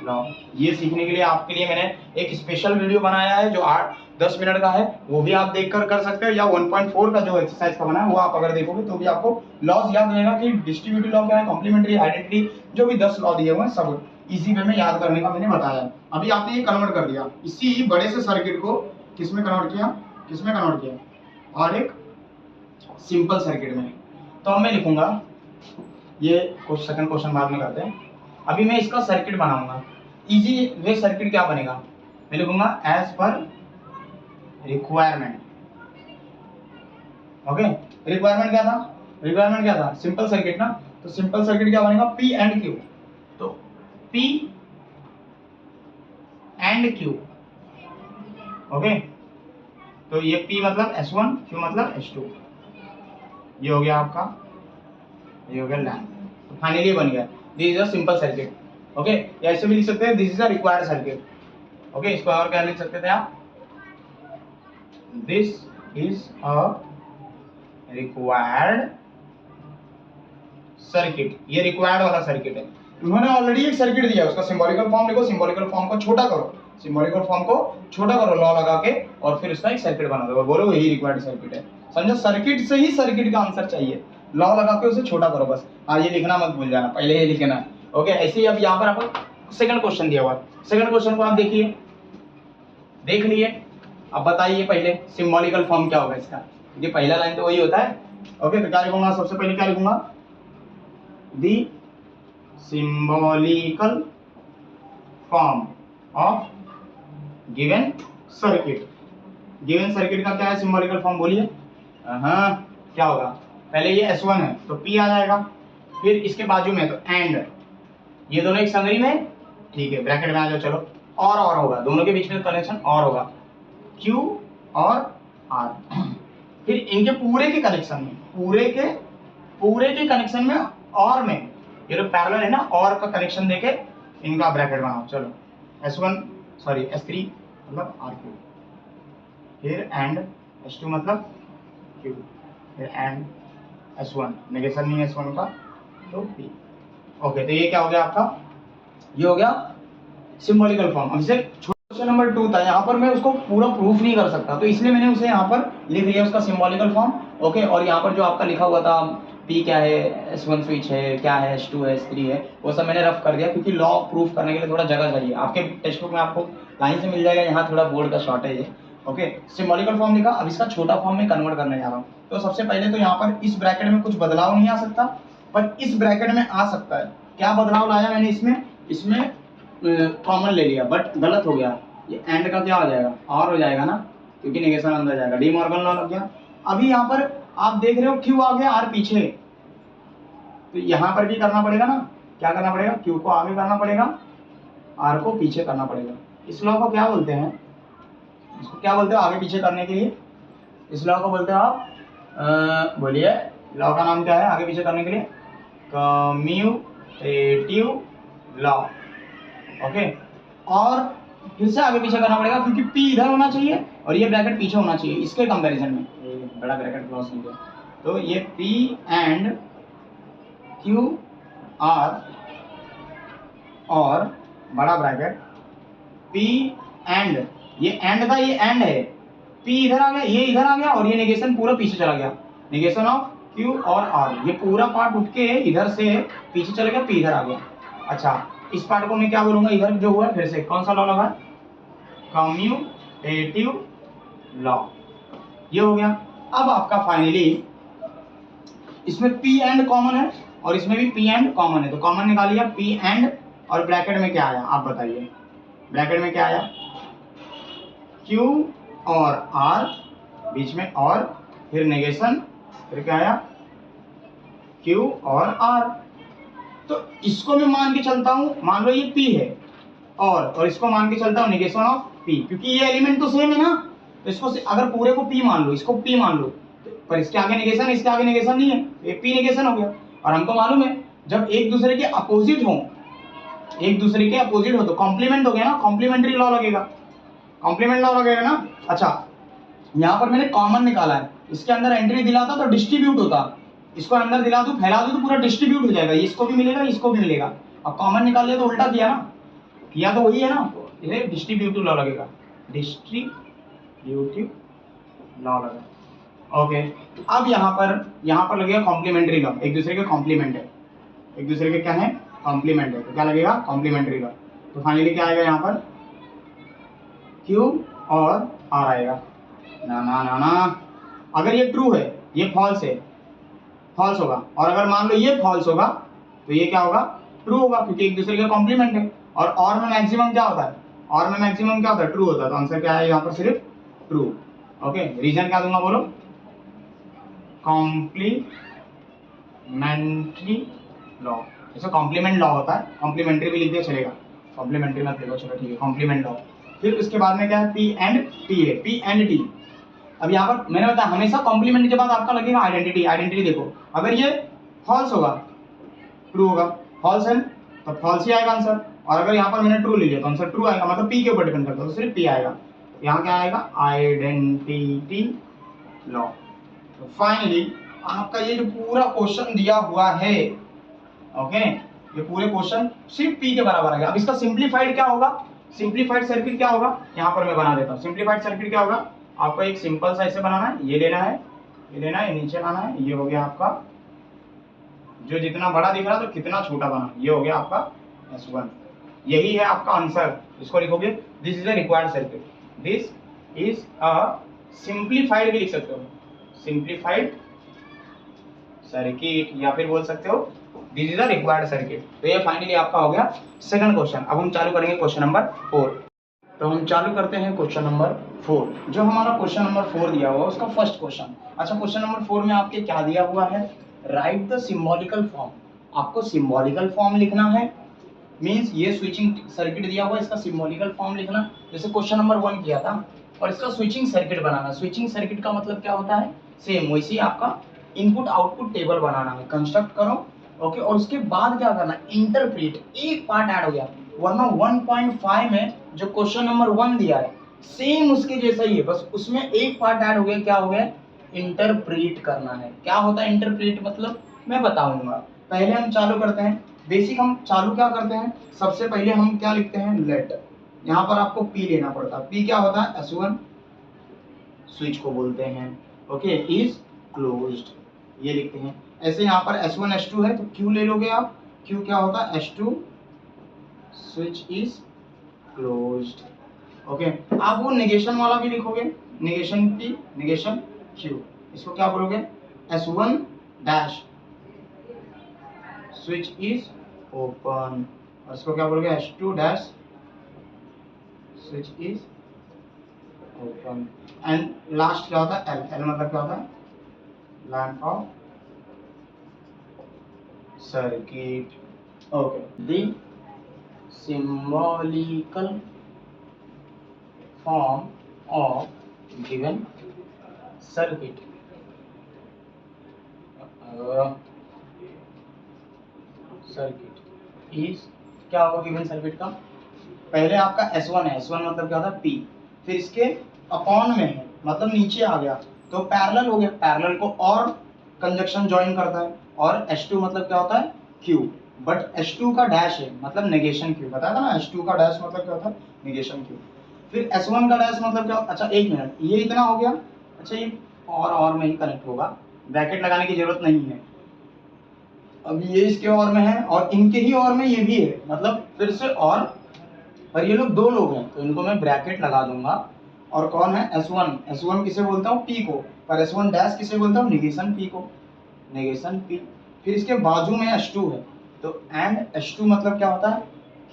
लॉ। ये सीखने के लिए आपके लिए मैंने एक स्पेशल वीडियो बनाया है जो 8-10 मिनट का है, वो भी आप देखकर कर सकते हो, या 1.4 का जो एक्सरसाइज का बना है वो आप अगर देखोगे तो भी आपको लॉज याद रहेगा कि डिस्ट्रीब्यूटिव लॉ क्या है, कॉम्प्लीमेंट्री, आइडेंटिटी, जो भी 10 लॉ दिए हुए हैं सब इजी वे में याद करने का मैंने बताया। अभी आपने ये कन्वर्ट कर दिया, इसी बड़े से सर्किट को किस में कन्वर्ट किया, किसमें कन्वर्ट किया, और एक सिंपल सर्किट में। तो अब मैं लिखूंगा, ये सेकंड क्वेश्चन बाद में करते हैं, अभी मैं इसका सर्किट बनाऊंगा। इजी वे सर्किट क्या बनेगा, मैं लिखूंगा as per requirement, okay. Requirement क्या था, रिक्वायरमेंट क्या था, सिंपल सर्किट ना, तो सिंपल सर्किट क्या बनेगा, P एंड Q, तो P एंड Q, ओके। तो ये P मतलब S1, Q मतलब S2, ये हो गया आपका, ये हो गया लैम्प। तो फाइनली बन गया, this is a simple circuit, okay. या ऐसे भी लिख सकते हैं, this is a required circuit, okay. इसको और क्या लिख सकते थे आप, this is a required circuit, ये रिक्वायर्ड वाला सर्किट है। उन्होंने ऑलरेडी एक सर्किट दिया, उसका सिंबॉलिकल फॉर्म लिखो, सिंबॉलिकल फॉर्म को छोटा करो, सिंबॉलिकल फॉर्म को छोटा करो लॉ लगा के, और फिर उसका एक सर्किट बना दो, बोलो यही रिक्वायर्ड सर्किट है। समझो, सर्किट से ही सर्किट का आंसर चाहिए, लॉ लगा के उसे छोटा करो बस। हाँ, ये लिखना मत भूल जाना, पहले ये लिखना है, ओके। ऐसे ही अब यहाँ पर आपको सेकंड क्वेश्चन दिया हुआ है, सेकंड क्वेश्चन को आप देखिए, देख लिए। अब बताइए पहले सिंबॉलिकल फॉर्म क्या होगा इसका, ये पहला लाइन तो वही होता है, ओके। तो क्या लिखूंगा, सबसे पहले क्या लिखूंगा, the symbolical form of given circuit. Given circuit का क्या है सिंबॉलिकल फॉर्म, बोलिए। हाँ, क्या होगा, पहले ये S1 है तो P आ जाएगा, फिर इसके बाजू में तो एंड, ये दोनों एक संगरी में, ठीक है, ब्रैकेट में आ जाओ, चलो, और होगा, दोनों के बीच में कनेक्शन और होगा, Q और R। फिर इनके पूरे के कनेक्शन में, पूरे के कनेक्शन में और में, ये जो पैरेलल है ना, और का कनेक्शन देके इनका ब्रैकेट बनाओ, चलो, S3 मतलब R3, फिर एंड S2 मतलब Q, फिर एंड S1, नेगेशन नहीं है S1 का तो P, ओके। तो ये क्या हो गया आपका, ये हो गया सिंबॉलिकल फॉर्म। अब इसे क्वेश्चन नंबर 2 था, यहाँ पर मैं उसको पूरा प्रूफ नहीं कर सकता, तो इसलिए मैंने उसे यहाँ पर लिख दिया उसका सिंबॉलिकल फॉर्म, ओके। और यहाँ पर जो आपका लिखा हुआ था P क्या है, S1 स्विच है, क्या है, S2 है, S3 है, वो सब मैंने रफ कर दिया क्योंकि लॉ प्रूफ करने के लिए थोड़ा जगह चाहिए। आपके टेक्स्ट बुक में आपको लाइन से मिल जाएगा, यहाँ थोड़ा बोर्ड का शॉर्टेज है। ओके, सिंबॉलिकल फॉर्म लिखा, अब इसका छोटा फॉर्म में कन्वर्ट करने जा रहा हूँ। तो सबसे पहले तो यहाँ पर इस ब्रैकेट में कुछ बदलाव नहीं आ सकता, पर इस ब्रैकेट में आ सकता है। क्या बदलाव लाया मैंने इसमें कॉमन ले लिया, बट गलत हो गया। ये एंड का क्या हो जाएगा, और हो जाएगा ना, क्योंकि नेगेशन अंदर जाएगा, डी मॉर्गन लॉ लग गया। अभी यहाँ पर आप देख रहे हो क्यू आगे आर पीछे, तो यहाँ पर भी करना पड़ेगा ना, क्या करना पड़ेगा, क्यू को आगे करना पड़ेगा, आर को पीछे करना पड़ेगा। इस लॉ को क्या बोलते हैं, इसको क्या बोलते हो आगे पीछे करने के लिए, इस लॉ को बोलते हो आप, बोलिए लॉ का नाम क्या है आगे पीछे करने के लिए, कम्यूटेटिव लॉ। ओके, और फिर से आगे पीछे करना पड़ेगा क्योंकि P इधर होना चाहिए और ये ब्रैकेट पीछे होना चाहिए इसके कंपैरिजन में, ये बड़ा ब्रैकेट क्रॉस नहीं किया, तो ये P एंड Q R और बड़ा ब्रैकेट P एंड, ये एंड था, ये एंड है, P इधर आ गया, ये इधर आ गया और ये नेगेशन पूरा पीछे चला गया, नेगेशन ऑफ Q और R, ये पूरा पार्ट उठ के इधर से पीछे चला गया, P इधर आ गया। अच्छा, इस पार्ट को मैं क्या बोलूंगा, इधर जो हुआ फिर से कौन सा लॉ लगा, कम्यूटेटिव लॉ, ये हो गया। अब आपका फाइनली इसमें P एंड कॉमन है और इसमें भी P एंड कॉमन है, तो कॉमन निकालिए P एंड, और ब्रैकेट में क्या आया आप बताइए, ब्रैकेट में क्या आया, Q और R बीच में, और फिर नेगेशन, फिर क्या आया, Q और R। तो इसको मैं मान के चलता हूँ, मान लो ये P है, और इसको मान के चलता हूँ नेगेशन ऑफ P, क्योंकि ये एलिमेंट तो सेम है ना, तो इसको अगर पूरे को P मान लो, इसको P मान लो, पर इसके आगे नेगेशन, इसके आगे नेगेशन नहीं है, ये P नेगेशन हो गया। और हमको मालूम है जब एक दूसरे के अपोजिट हो, एक दूसरे के अपोजिट हो तो कॉम्प्लीमेंट हो गया ना, कॉम्प्लीमेंट्री लॉ लगेगा, कॉम्प्लीमेंट लॉ लगेगा ना। अच्छा, यहाँ पर मैंने कॉमन निकाला है, इसके अंदर एंट्री दिलाता तो डिस्ट्रीब्यूट होता, इसको अंदर दिला दूं, फैला दूं तो पूरा डिस्ट्रीब्यूट हो जाएगा, इसको भी मिलेगा, इसको भी मिलेगा। अब कॉमन निकाल लिया तो उल्टा किया ना, किया तो वही है ना, ये डिस्ट्रीब्यूटिव लॉ लगेगा, डिस्ट्रीब्यूटिव लॉ लगा। ओके, अब यहाँ पर लगेगा कॉम्प्लीमेंट्री लॉ, एक दूसरे के कॉम्प्लीमेंट है, एक दूसरे के क्या है, कॉम्प्लीमेंट है, तो क्या लगेगा, कॉम्प्लीमेंट्री लॉ। तो फाइनली क्या आएगा यहाँ पर, Q और R आएगा, ना ना ना ना, अगर ये ट्रू है, ये फॉल्स है, फॉल्स होगा, और अगर मान लो ये फॉल्स होगा तो ये क्या होगा, ट्रू होगा, क्योंकि एक दूसरे का कॉम्प्लीमेंट है। और में मैक्सिमम क्या होता है, और में मैक्सिमम क्या होता है, ट्रू होता है, तो आंसर क्या है यहाँ पर, सिर्फ ट्रू। ओके, रीजन क्या दूंगा बोलो, कॉम्प्लीमेंट्री लॉ, जैसे कॉम्प्लीमेंट लॉ होता है, कॉम्प्लीमेंट्री भी लिख दिया चलेगा, कॉम्प्लीमेंट्री मत लिखो, चलो ठीक है, कॉम्प्लीमेंट लॉ। फिर उसके बाद में क्या है, P एंड T है, P एंड T। अब यहाँ पर मैंने बताया हमेशा कॉम्प्लीमेंट के बाद आपका लगेगा आइडेंटिटी, आइडेंटिटी देखो, अगर ये फॉल्स होगा ट्रू होगा, फॉल्स है तो फॉल्स ही आएगा आंसर, और अगर यहाँ पर मैंने ट्रू ले लिया तो आंसर ट्रू आएगा, मतलब P के ऊपर डिपेंड करता है, तो सिर्फ P आएगा। यहाँ क्या आएगा, आइडेंटिटी लॉ। तो फाइनली आपका ये जो पूरा क्वेश्चन दिया हुआ है, ओके, ये पूरे क्वेश्चन सिर्फ P के बराबर आएगा। अब इसका सिंप्लीफाइड क्या होगा, सिंप्लीफाइड सर्किट क्या होगा, यहाँ पर मैं बना देता हूँ। सिंप्लीफाइड सर्किट क्या होगा, आपको एक सिंपल सा ऐसे बनाना है, ये लेना है, ये लेना है, नीचे लाना है, ये हो गया आपका जो जितना बड़ा दिख रहा तो कितना छोटा बना, ये हो गया आपका S1, यही है आपका आंसर। इसको लिखोगे, this is a required circuit, this is a simplified भी लिख सकते हो, सिंप्लीफाइड सर्किट, या फिर बोल सकते हो this is a required circuit. तो ये फाइनली आपका हो गया सेकंड क्वेश्चन। अब हम चालू करेंगे क्वेश्चन नंबर 4। तो हम चालू करते हैं क्वेश्चन नंबर 4। जो हमारा क्वेश्चन नंबर 4 दिया हुआ है उसका फर्स्ट क्वेश्चन। अच्छा, क्वेश्चन नंबर 4 में आपके क्या दिया हुआ है, राइट द सिंबॉलिकल फॉर्म। आपको सिंबॉलिकल फॉर्म लिखना है, मींस ये स्विचिंग सर्किट दिया हुआ है, इसका सिंबॉलिकल फॉर्म लिखना, जैसे क्वेश्चन नंबर 1 किया था, और इसका स्विचिंग सर्किट बनाना। स्विचिंग सर्किट का मतलब क्या होता है, सेम वैसे ही आपका इनपुट आउटपुट टेबल बनाना है, कंस्ट्रक्ट करो, ओके। और उसके बाद क्या करना, इंटरप्रेट, एक पार्ट ऐड हो गया, वरना 1.5 में जो क्वेश्चन नंबर 1 दिया है सेम उसके जैसा ही है, बस उसमें एक पार्ट ऐड हो गया, क्या हो गया, इंटरप्रेट करना है। क्या होता है इंटरप्रेट मतलब, मैं बताऊंगा। पहले हम चालू करते हैं बेसिक, हम चालू क्या करते हैं, सबसे पहले हम क्या लिखते हैं, लेट, यहाँ पर आपको P लेना पड़ता है। P क्या होता है, S1 स्विच को बोलते हैं, ओके, इज क्लोज्ड, ये लिखते हैं। ऐसे यहाँ पर S1 S2 है तो Q ले लोगे आप। Q क्या होता है? S2 switch is closed. Okay, आप वो नेगेशन वाला भी लिखोगे, नेगेशन P नेगेशन Q। इसको क्या बोलोगे? S1 dash switch is open, और इसको क्या बोलोगे? S2 dash switch is open. And last क्या होता है? L मतलब क्या होता है? Lamp of circuit. Okay, the symbolical form of given circuit is क्या होगा गिवन सर्किट का? पहले आपका S1 है, S1 मतलब क्या होता है? P, फिर इसके अपॉन में है मतलब नीचे आ गया तो पैरेलल हो गया, पैरेलल को और कंजक्शन ज्वाइन करता है। और S2 मतलब क्या होता है? Q, बट S2 का डैश है मतलब नेगेशन Q, बताया था ना S2 का डैश मतलब क्या होता है? Negation Q। फिर S1 का डैश मतलब क्या? अच्छा एक मिनट, ये इतना हो गया। अच्छा ये और में ही कनेक्ट होगा, ब्रैकेट लगाने की जरूरत नहीं है। अब ये इसके और में है और इनके ही और में ये भी है, मतलब फिर से और ये लोग दो लोग हैं तो इनको मैं ब्रैकेट लगा दूंगा। और कौन है? S1, S1 किसे बोलता हूँ? P को, पर S1 डैश किसे बोलता हूँ? नेगेशन P को, नेगेशन P। फिर इसके बाजू में S2 है तो एंड S2 मतलब क्या होता है?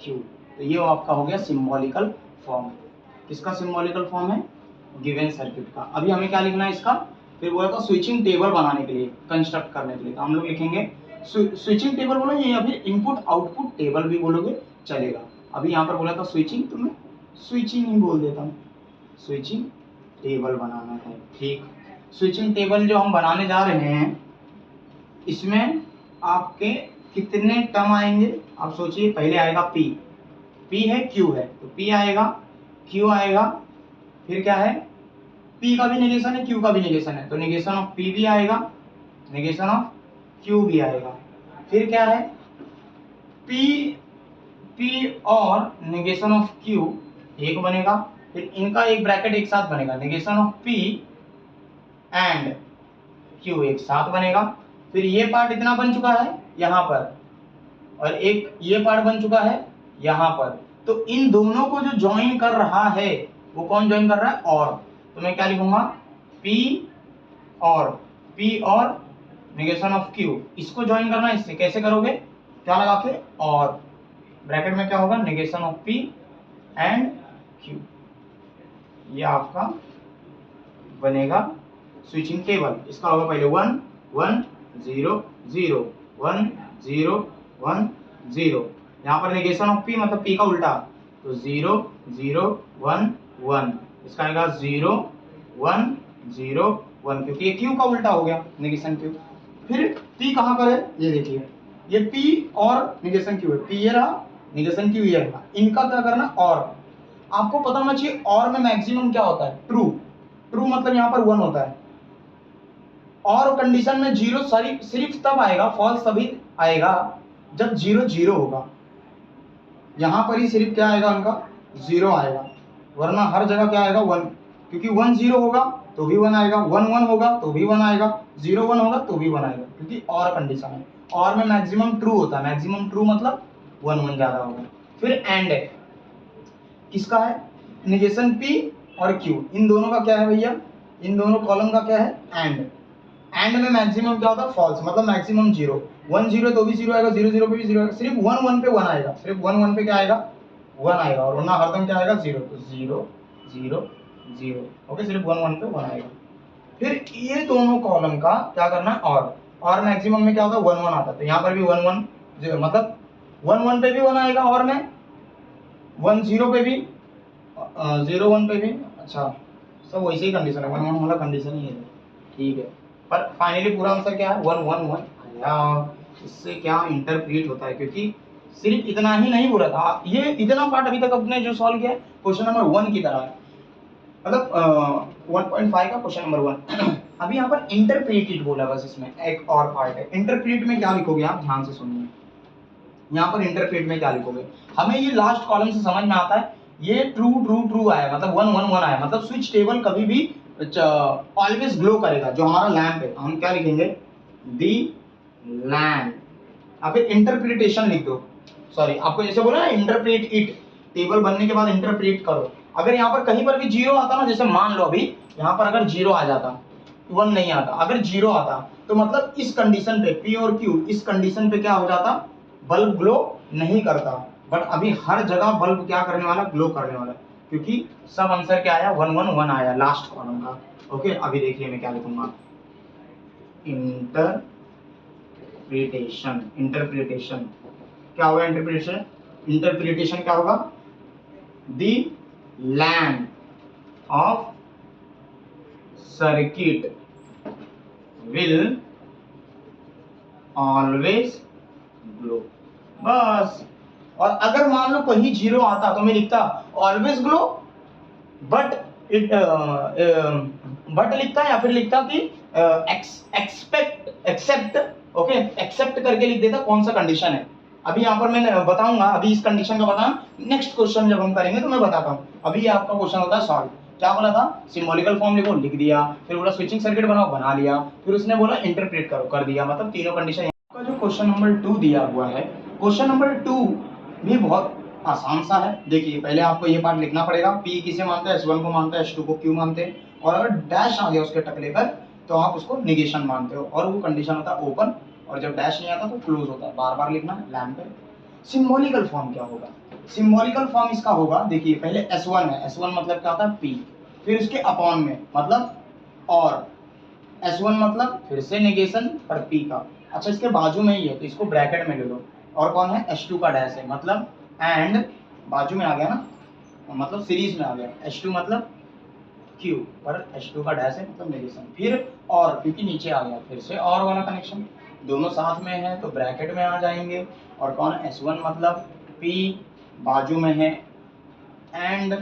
Q। तो ये आपका हो गया सिंबॉलिकल फॉर्म। किसका सिंबॉलिकल फॉर्म है? गिवन सर्किट का। अभी हमें क्या लिखना है इसका? फिर बोला था स्विचिंग टेबल बनाने के लिए, कंस्ट्रक्ट करने के लिए, तो हम लोग लिखेंगे स्विचिंग टेबल बोलोगे या फिर इनपुट आउटपुट टेबल भी बोलोगे चलेगा। अभी यहाँ पर बोला था स्विचिंग, तो मैं स्विचिंग ही बोल देता हूँ। स्विचिंग टेबल बनाना है, ठीक। स्विचिंग टेबल जो हम बनाने जा रहे हैं इसमें आपके कितने टर्म आएंगे आप सोचिए। पहले आएगा P, P है Q है तो P आएगा, Q आएगा, फिर क्या है? P का भी नेगेशन है, Q का भी नेगेशन है तो नेगेशन ऑफ P भी आएगा, नेगेशन ऑफ Q भी आएगा। फिर क्या है? P और नेगेशन ऑफ Q एक बनेगा, फिर इनका एक ब्रैकेट एक साथ बनेगा, negation of P and Q एक साथ बनेगा। फिर ये पार्ट इतना बन चुका है यहाँ पर, और एक ये पार्ट बन चुका है यहाँ पर। तो इन दोनों को जो ज्वाइन कर रहा है वो कौन ज्वाइन कर रहा है? और। तो मैं क्या लिखूंगा? P और नेगेशन ऑफ Q, इसको ज्वाइन करना है इससे। कैसे करोगे? क्या लगा के? और ब्रैकेट में क्या होगा? Negation of P and Q। ये आपका बनेगा स्विचिंग टेबल। इसका होगा पहले 1 1 0 0 1 0 1 0। यहाँ पर नेगेशन ऑफ P मतलब P का उल्टा तो 0 0 1 1। इसका आएगा 0 1 0 1 क्योंकि ये Q का उल्टा हो गया, नेगेशन Q। फिर P कहाँ पर है? ये देखिए, ये P और नेगेशन Q है। P ये रहा, नेगेशन Q ये रहा। इनका क्या करना? और। आपको पता होना चाहिए और में मैक्सिमम क्या होता है? ट्रू। ट्रू मतलब यहाँ पर 1 होता है। और कंडीशन में जीरो सिर्फ तब आएगा, फॉल्स तभी आएगा जब 0 0 होगा। यहाँ पर ही सिर्फ क्या आएगा? उनका 0 आएगा, वरना हर जगह क्या आएगा? 1, क्योंकि 1 0 होगा तो भी 1 आएगा, 1 1 होगा तो भी 1 आएगा, 0 1 होगा तो भी 1 आएगा, क्योंकि और कंडीशन है। और में मैक्सिमम ट्रू होता है, मैक्सिमम ट्रू मतलब 1 1 ज्यादा होगा। फिर एंड है, किसका है? नेगेशन P और Q, इन दोनों का क्या है भैया? इन दोनों कॉलम का क्या है? एंड। एंड में मैक्सिमम क्या होता है? फॉल्स, मतलब मैक्सिमम 0। 1 0 तो भी 0 आएगा, 0 0 पे भी 0 आएगा, सिर्फ 1 1 पे 1 आएगा, सिर्फ 1 1 पे क्या आएगा? 1 आएगा, और वरना हरदम क्या आएगा? 0। तो 0 0 0। ओके, सिर्फ 1 1 पे 1 आएगा। फिर ये दोनों कॉलम का क्या करना है? और मैक्सिमम में क्या होता है? 1 1 आता है, तो यहाँ पर भी 1 1 0, मतलब 1 1 पे भी 1 आएगा, और में 1 0 पे भी 0 1 पे भी। अच्छा, सब वैसे ही कंडीशन है, 1 1 वाला कंडीशन ही है, ठीक है। पर फाइनली पूरा आंसर क्या है? 1 1 1 आया। इससे क्या इंटरप्रेट होता है, क्योंकि सिर्फ इतना ही नहीं बोला था, ये इतना पार्ट अभी तक अपने जो सॉल्व किया है क्वेश्चन नंबर 1 की तरह है, मतलब 1.5 का क्वेश्चन नंबर 1। अभी यहाँ पर इंटरप्रेटेड बोला, बस इसमें एक और पार्ट है। इंटरप्रेट में क्या लिखोगे आप? ध्यान से सुनिए, यहाँ पर इंटरप्रेट में क्या लिखोगे? हमें ये लास्ट कॉलम से समझ में आता है, ये ट्रू ट्रू ट्रू आया, मतलब 1 1 1 आया, मतलब स्विच टेबल कभी भी ऑलवेज ग्लो करेगा। जो हमारा लैंप है, हम क्या लिखेंगे? The land. अब इंटरप्रिटेशन लिख दो, सॉरी आपको जैसे बोला ना इंटरप्रेट इट, टेबल बनने के बाद इंटरप्रेट करो। अगर यहाँ पर कहीं पर भी जीरो आता ना, जैसे मान लो अभी यहाँ पर अगर जीरो आ जाता, वन नहीं आता, अगर जीरो आता तो मतलब इस कंडीशन पे पी और क्यू, इस कंडीशन पे क्या हो जाता, बल्ब ग्लो नहीं करता। बट अभी हर जगह बल्ब क्या करने वाला, ग्लो करने वाला, क्योंकि सब आंसर क्या आया, 1 1 1 आया लास्ट कॉलम का। ओके अभी देखिए मैं क्या लिखूंगा, इंटरप्रिटेशन। इंटरप्रिटेशन क्या होगा, इंटरप्रिटेशन, इंटरप्रिटेशन क्या होगा, the land of circuit will always glow, बस। और अगर मान लो कहीं जीरो आता तो मैं लिखता always glow, but it but लिखता या फिर लिखता कि एक्सपेक्ट एक्सेप्ट, ओके एक्सेप्ट करके लिख देता कौन सा कंडीशन है। अभी यहाँ पर मैं बताऊंगा, अभी इस कंडीशन का बताना नेक्स्ट क्वेश्चन जब हम करेंगे तो मैं बताता हूँ। अभी आपका क्वेश्चन होता है सॉल्व, क्या बोला था, सिंबॉलिकल फॉर्म लिखो, लिख दिया, फिर बोला स्विचिंग सर्किट बनाओ, बना लिया, फिर उसने बोला इंटरप्रेट करो, कर दिया, मतलब तीनों कंडीशन। आपका जो क्वेश्चन नंबर 2 दिया हुआ है, क्वेश्चन नंबर 2 भी बहुत आसान सा है। देखिए पहले आपको ये पार्ट लिखना पड़ेगा, P किसे मानते हैं, S1 को मानते हैं, S2 को Q मानते हैं, और अगर डैश आ गया उसके टकले पर तो आप उसको निगेशन मानते हो, और वो कंडीशन होता है ओपन, और जब डैश नहीं आता तो क्लोज होता है। बार बार लिखना है लैम्प पे। सिंबॉलिकल फॉर्म क्या होगा, सिंबॉलिकल फॉर्म इसका होगा, देखिए पहले S1 है, S1 मतलब क्या होता है P, फिर उसके अपॉन में मतलब और, S1 मतलब फिर से नेगेशन पर P का, अच्छा इसके बाजू में ही है तो इसको ब्रैकेट में ले लो, और कौन है, S2 का डैश है, मतलब एंड बाजू में आ गया ना, मतलब सीरीज में आ गया, S2 मतलब Q पर H2 का डैश है मतलब नेगेशन, फिर और क्योंकि नीचे आ गया फिर से और वाला कनेक्शन, दोनों साथ में है तो ब्रैकेट में आ जाएंगे, और कौन S1 मतलब P बाजू में है एंड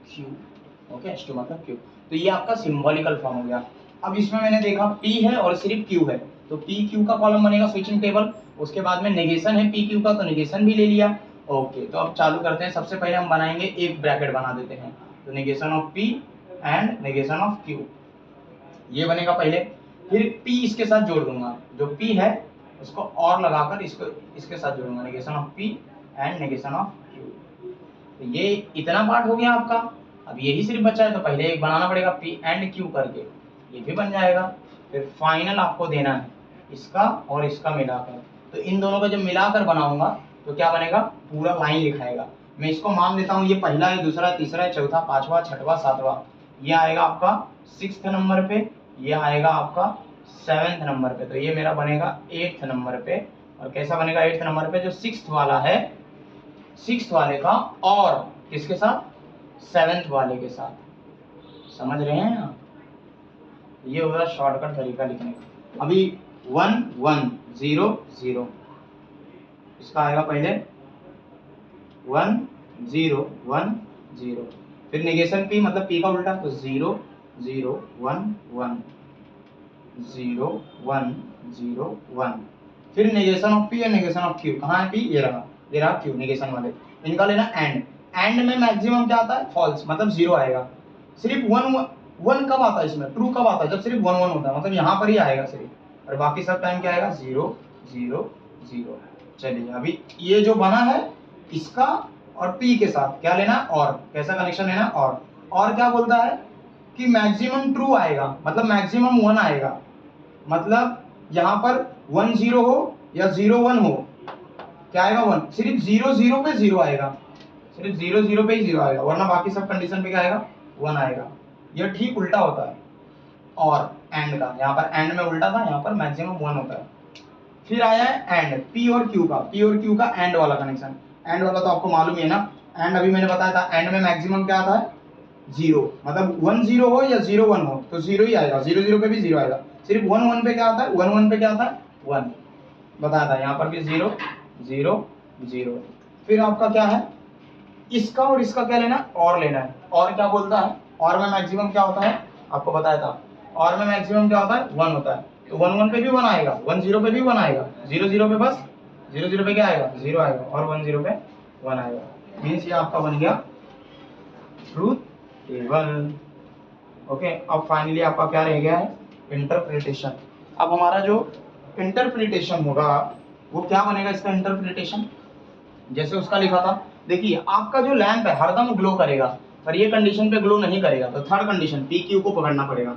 Q, ओके H2 मतलब Q। तो ये आपका सिंबॉलिकल फॉर्म हो गया। अब इसमें मैंने देखा P है और सिर्फ Q है, तो P Q का कॉलम बनेगा स्विचिंग टेबल, उसके बाद में नेगेशन है P Q का तो नेगेशन भी ले लिया। ओके तो अब चालू करते हैं, सबसे पहले हम बनाएंगे एक ब्रैकेट बना देते हैं, तो negation of P and negation of Q, ये बनेगा पहले, फिर P इसके साथ जोड़ दूंगा, जो P है उसको और लगाकर इसको इसके साथ जोड़ूंगा, negation of P and negation of Q। तो ये इतना पार्ट हो गया आपका। अब यही सिर्फ बचा है तो पहले एक बनाना पड़ेगा P एंड Q करके, ये भी बन जाएगा। फिर फाइनल आपको देना है इसका और इसका मिलाकर, तो इन दोनों का जब मिलाकर बनाऊंगा तो क्या बनेगा, पूरा लाइन लिखाएगा। मैं इसको मान लेता हूँ ये पहला है, दूसरा है, तीसरा है, चौथा, पांचवा, छठवा, सातवां, ये आएगा आपका 6th नंबर पे, ये आएगा आपका 7th नंबर पे, तो ये मेरा बनेगा 8th नंबर पे। और कैसा बनेगा 8th नंबर पे, जो 6th वाला है 6th वाले का और किसके साथ, 7th वाले के साथ, समझ रहे हैं आप, ये होगा शॉर्टकट तरीका लिखने का। अभी 1 1 0 0, इसका आएगा पहले 1 0 1 0, फिर नेगेशन P मतलब P का उल्टा, तो 0 0 1 1 0 1 0 1, फिर नेगेशन ऑफ P या नेगेशन ऑफ Q, कहाँ है P, ये रहा Q, नेगेशन वाले, इनका लेना एंड। एंड में मैक्सिमम क्या आता है, फॉल्स, मतलब 0 आएगा। सिर्फ 1 कब आता है इसमें, ट्रू कब आता है, जब सिर्फ 1 1 होता है, मतलब यहाँ पर ही आएगा सिर्फ, और बाकी सब टाइम क्या आएगा 0 0 0। चलिए अभी ये जो बना है इसका और P के साथ क्या लेना, और कैसा कनेक्शन लेना, और क्या बोलता है कि मैक्सिमम ट्रू आएगा, मतलब मैक्सिमम 1 आएगा, मतलब यहाँ पर 1 0 हो या 0 1 हो, क्या आएगा 1, सिर्फ 0 0 पे 0 आएगा, सिर्फ 0 0 पे ही 0 आएगा, वरना बाकी सब कंडीशन पे क्या आएगा 1 आएगा। यह ठीक उल्टा होता है और एंड का, यहाँ पर एंड में उल्टा था, यहाँ पर मैक्सिमम 1 होता है। फिर आया है एंड P और Q का, P और Q का एंड वाला कनेक्शन, एंड वाला तो आपको मालूम ही है ना, एंड अभी मैंने बताया था, एंड में मैक्सिमम क्या आता है 0, मतलब 1 0 हो या 0 1 हो तो 0 ही आएगा, 0 0 पे भी 0 आएगा, सिर्फ 1 1 पे क्या आता है, 1 1 पे क्या आता है 1, बताया था, यहाँ पर भी 0 0 0। फिर आपका क्या है, इसका और इसका क्या लेना है, और लेना है, और क्या बोलता है, और में मैक्सिमम क्या होता है, आपको बताया था, और में मैक्सिमम क्या होता है 1 होता है, तो 1 1 पे भी 1 आएगा, 1 0 पे भी 1 आएगा, 0 0 पे बस 0 0 पे क्या आएगा 0 आएगा, और 1 0 पे 1 आएगा। मीन्स ये आपका बन गया ट्रूथ टेबल। ओके अब फाइनली आपका क्या रह गया है, इंटरप्रिटेशन। अब हमारा जो इंटरप्रिटेशन होगा वो क्या बनेगा, इसका इंटरप्रिटेशन जैसे उसका लिखा था, देखिए आपका जो लैंप है हरदम ग्लो करेगा, पर ये कंडीशन पे ग्लो नहीं करेगा, तो थर्ड कंडीशन पी क्यू को पकड़ना पड़ेगा।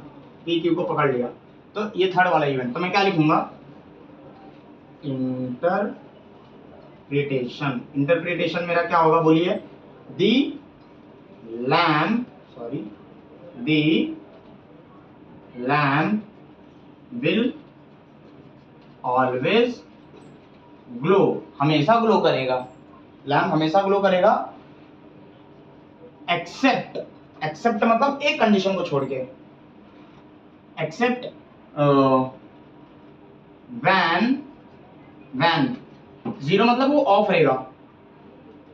पी क्यू को पकड़ लिया तो ये थर्ड वाला इवेंट, तो मैं क्या लिखूंगा, इंटरप्रिटेशन। इंटरप्रिटेशन मेरा क्या होगा बोलिए, दी लैम्प विल ऑलवेज ग्लो, हमेशा ग्लो करेगा, लैम्प हमेशा ग्लो करेगा, एक्सेप्ट मतलब एक कंडीशन को छोड़ के, एक्सेप्ट वैन जीरो मतलब वो ऑफ रहेगा,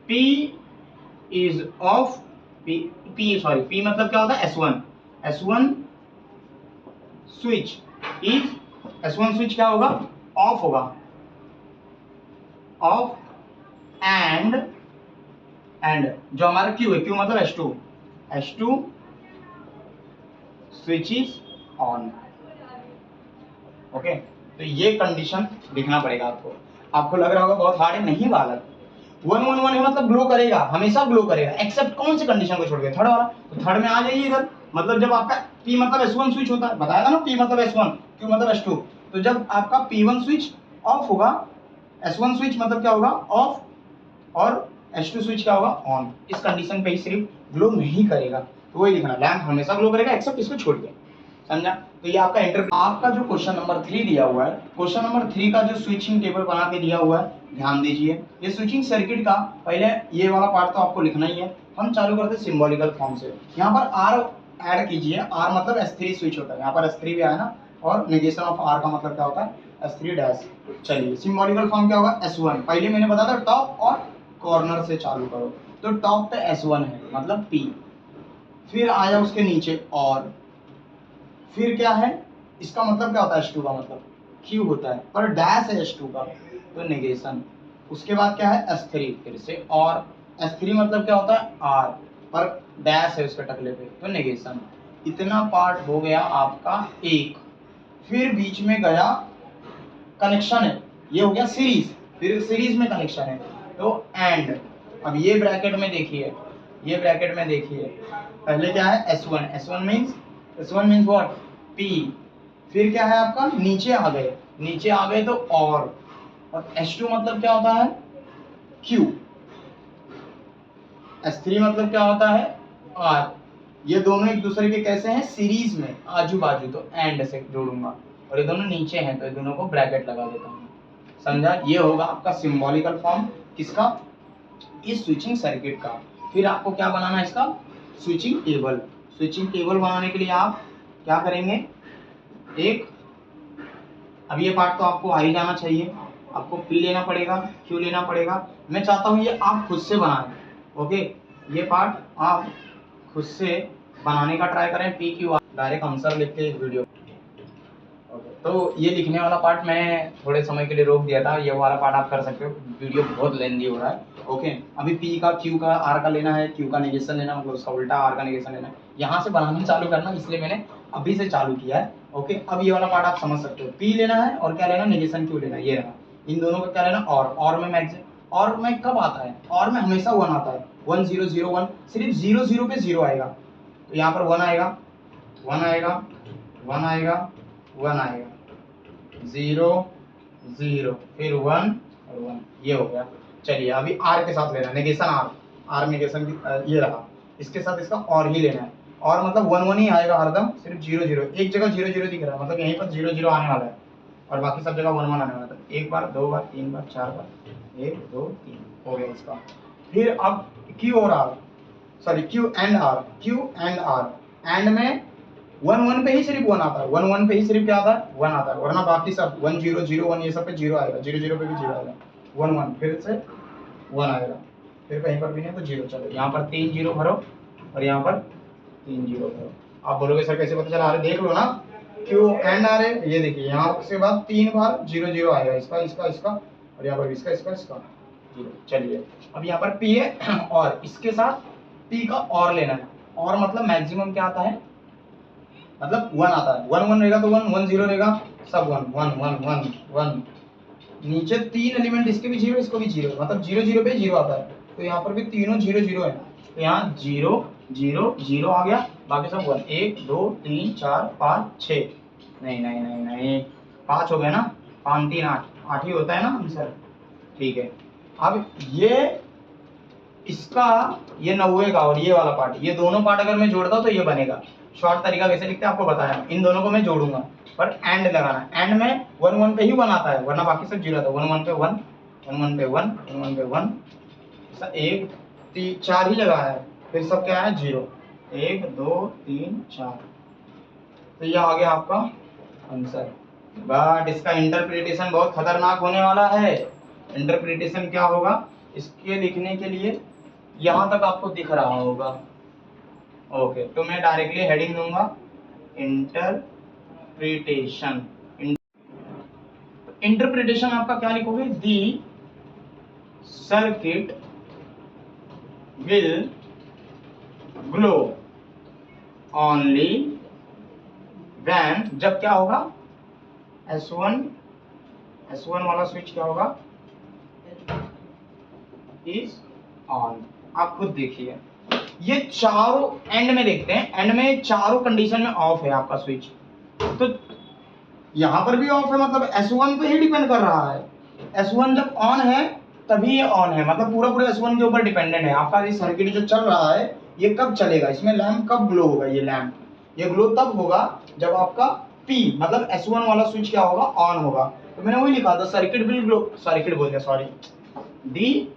P इज ऑफ, P मतलब क्या होता है S1 switch is, S1 switch क्या होगा, ऑफ होगा, ऑफ एंड जो हमारा Q है, Q मतलब S2 switch is on. Okay, तो ये कंडीशन लिखना पड़ेगा आपको लग रहा होगा बहुत हार्ड है, नहीं बालक, 111 है मतलब ग्लो करेगा, हमेशा ग्लो करेगा, एक्सेप्ट कौन सी कंडीशन को छोड़ के, थर्ड वाला, तो थर्ड में आ जाइए इधर, मतलब जब आपका P मतलब S1 स्विच होता है, बताया था ना, P मतलब S1 Q मतलब S2, तो जब आपका P1 स्विच ऑफ होगा, S1 स्विच मतलब क्या होगा, ऑफ, और S2 स्विच क्या होगा, ऑन, इस कंडीशन पे ही सिर्फ ग्लो नहीं करेगा, तो वही लिखना, लैंप हमेशा ग्लो करेगा एक्सेप्ट इसको छोड़ के, समझा। तो ये आपका जो क्वेश्चन नंबर 3 दिया हुआ है, क्वेश्चन नंबर 3 का जो स्विचिंग टेबल बना के दिया हुआ है, ध्यान दीजिए, ये स्विचिंग सर्किट का पहले ये वाला पार्ट तो आपको लिखना ही है, हम चालू करते हैं सिंबॉलिकल फॉर्म से, यहाँ पर R ऐड कीजिए, R मतलब S3 स्विच होता है, यहाँ पर S3 भी आया ना, और नेगेशन ऑफ R का मतलब क्या होता है, S3 डैश। चलिए सिंबॉलिकल फॉर्म क्या होगा, S1, पहले मैंने बताया था टॉप और कॉर्नर से चालू करो, तो टॉप पे S1 है मतलब P, फिर आया उसके नीचे और, फिर क्या है, इसका मतलब क्या होता है, S2 का मतलब Q होता है, पर डैश है S2 का तो नेगेशन, उसके बाद क्या है S3 फिर से, और S3 मतलब क्या होता है R, पर डैश है उसके टकले पे तो नेगेशन। इतना पार्ट हो गया आपका एक, फिर बीच में गया कनेक्शन है, ये हो गया सीरीज, फिर सीरीज में कनेक्शन है तो एंड। अब ये ब्रैकेट में देखिए, पहले क्या है S1 मीन्स व्हाट, P, फिर क्या है आपका नीचे आ गए तो और S2 मतलब क्या होता है Q, S3 मतलब क्या होता है R, ये दोनों एक दूसरे के कैसे हैं, सीरीज में, आजू बाजू, तो एंड से जोड़ूंगा, और ये दोनों नीचे हैं तो ये दोनों को ब्रैकेट लगा देता हूँ, समझा। ये होगा आपका सिंबॉलिकल फॉर्म किसका, इस स्विचिंग सर्किट का। फिर आपको क्या बनाना है, इसका स्विचिंग टेबल बनाने के लिए आप क्या करेंगे, एक, अब ये पार्ट तो आपको आ ही जाना चाहिए, आपको P लेना पड़ेगा, Q लेना पड़ेगा, मैं चाहता हूँ ये आप खुद से बनाएं, ओके, ये पार्ट आप खुद से बनाने का ट्राई करें, P Q डायरेक्ट आंसर लिख के इस वीडियो। तो ये लिखने वाला पार्ट मैं थोड़े समय के लिए रोक दिया था, ये वाला पार्ट आप कर सकते हो, वीडियो बहुत लेंदी हो रहा है, ओके। अभी P का, Q का, R का लेना है, Q का नेगेशन लेना, मतलब उसका उल्टा R का नेगेशन लेना है, यहाँ से बनाना चालू करना, इसलिए मैंने अभी से चालू किया है, ओके। अब ये वाला पार्ट आप समझ सकते हो, P लेना है और क्या लेना, नेगेशन Q लेना है, ये रहा, इन दोनों का क्या लेना, और में मैक्सिमम, और में कब आता है, और में हमेशा 1 आता है, 1 0 0 1, सिर्फ 0 0 पे 0 आएगा, तो यहाँ पर 1 आएगा 1 आएगा 1 आएगा 1 आएगा, 0 0 फिर 1 और 1, ये हो गया। चलिए अभी R के साथ लेना है, नेगेशन R नेगेशन ये रहा, इसके साथ इसका और ही लेना है, और मतलब 1 1 ही आएगा हरदम, सिर्फ 0 0, एक जगह 0 0 दिख रहा है, मतलब यहीं पर 0 0 आने वाला है, और बाकी सब जगह 1 1 आने वाला है, एक बार, दो बार, तीन बार, चार बार, 1 2 3 हो गया इसका। फिर अब Q और R, sorry Q and R, and में 1 1 पे ही सिर्फ 1 आता है, 1 1 पे ही सिर्फ क्या आता है, 1 आता है, वरना बाकी सब 1 0 0 1 ये सब पे 0 आएगा, 0 0 पे भी 0 आएगा, 1 1 फिर से 1 आएगा, फिर कहीं पर भी नहीं तो 0, चलो यहाँ पर 3 0 भरो और यहाँ पर 3 0 भरो। आप बोलोगे सर कैसे पता चला, अरे देख लो ना, Q एंड R है, ये देखिए यहाँ से बाद 3 बार 0 0 आएगा, इसका और यहाँ पर इसका 0। चलिए अब यहाँ पर P है और इसके साथ P का और लेना है, और मतलब मैक्सिमम क्या आता है मतलब 1 आता है, 1 1 रहेगा तो 1 1 0 रहेगा, सब 1 1 1 1 1। नीचे 3 एलिमेंट, इसके भी 0 इसको भी 0, मतलब 0 0 पे 0 आता है, तो यहाँ पर भी तीनों 0 0 है, तो यहाँ 0 0 0 आ गया, बाकी सब 1 1 2 3 4 5 6, नहीं नहीं नहीं नहीं 5 हो गया ना, 5 3 8, 8 ही होता है ना आंसर। ठीक है, अब ये इसका ये 90 का और ये वाला पार्ट, ये दोनों पार्ट अगर मैं जोड़ता हूँ तो ये बनेगा। शॉर्ट तरीका कैसे लिखते हैं आपको बताया, इन दोनों को मैं जोड़ूंगा, पर एंड लगाना, एंड में 1 1 पे ही 1 आता है, वरना बाकी सब 0 आता है। 1 1 पे 1 1 1 पे 1 1 1 पे 1, ऐसा 1 3 4 ही लगा है, फिर सब क्या है 0, 1 2 3 4, तो ये आ गया आपका आंसर। बट इसका इंटरप्रिटेशन बहुत खतरनाक होने वाला है। इंटरप्रिटेशन क्या होगा, इसके लिखने के लिए यहाँ तक आपको दिख रहा होगा। ओके, तो मैं डायरेक्टली हेडिंग दूंगा इंटरप्रिटेशन। इंटरप्रिटेशन आपका क्या लिखोगे, दी circuit will glow only when, जब क्या होगा, S1 वाला स्विच क्या होगा, इज ऑन। आप खुद देखिए, ये चारों एंड में देखते हैं, एंड में चारों कंडीशन में ऑफ है आपका स्विच, तो यहां पर भी ऑफ है, मतलब S1 पे ही डिपेंड कर रहा है। S1 जब ऑन है तभी ये ऑन है, मतलब पूरा पूरा S1 के ऊपर डिपेंडेंट है। आपका ये सर्किट जो चल रहा है ये कब चलेगा, इसमें लैंप कब ग्लो होगा, ये लैंप ये ग्लो तब होगा जब आपका P मतलब S1 वाला स्विच क्या होगा, ऑन होगा। तो मैंने वही लिखा था, सर्किट विल ग्लो, सर्किट बोल गया sorry, the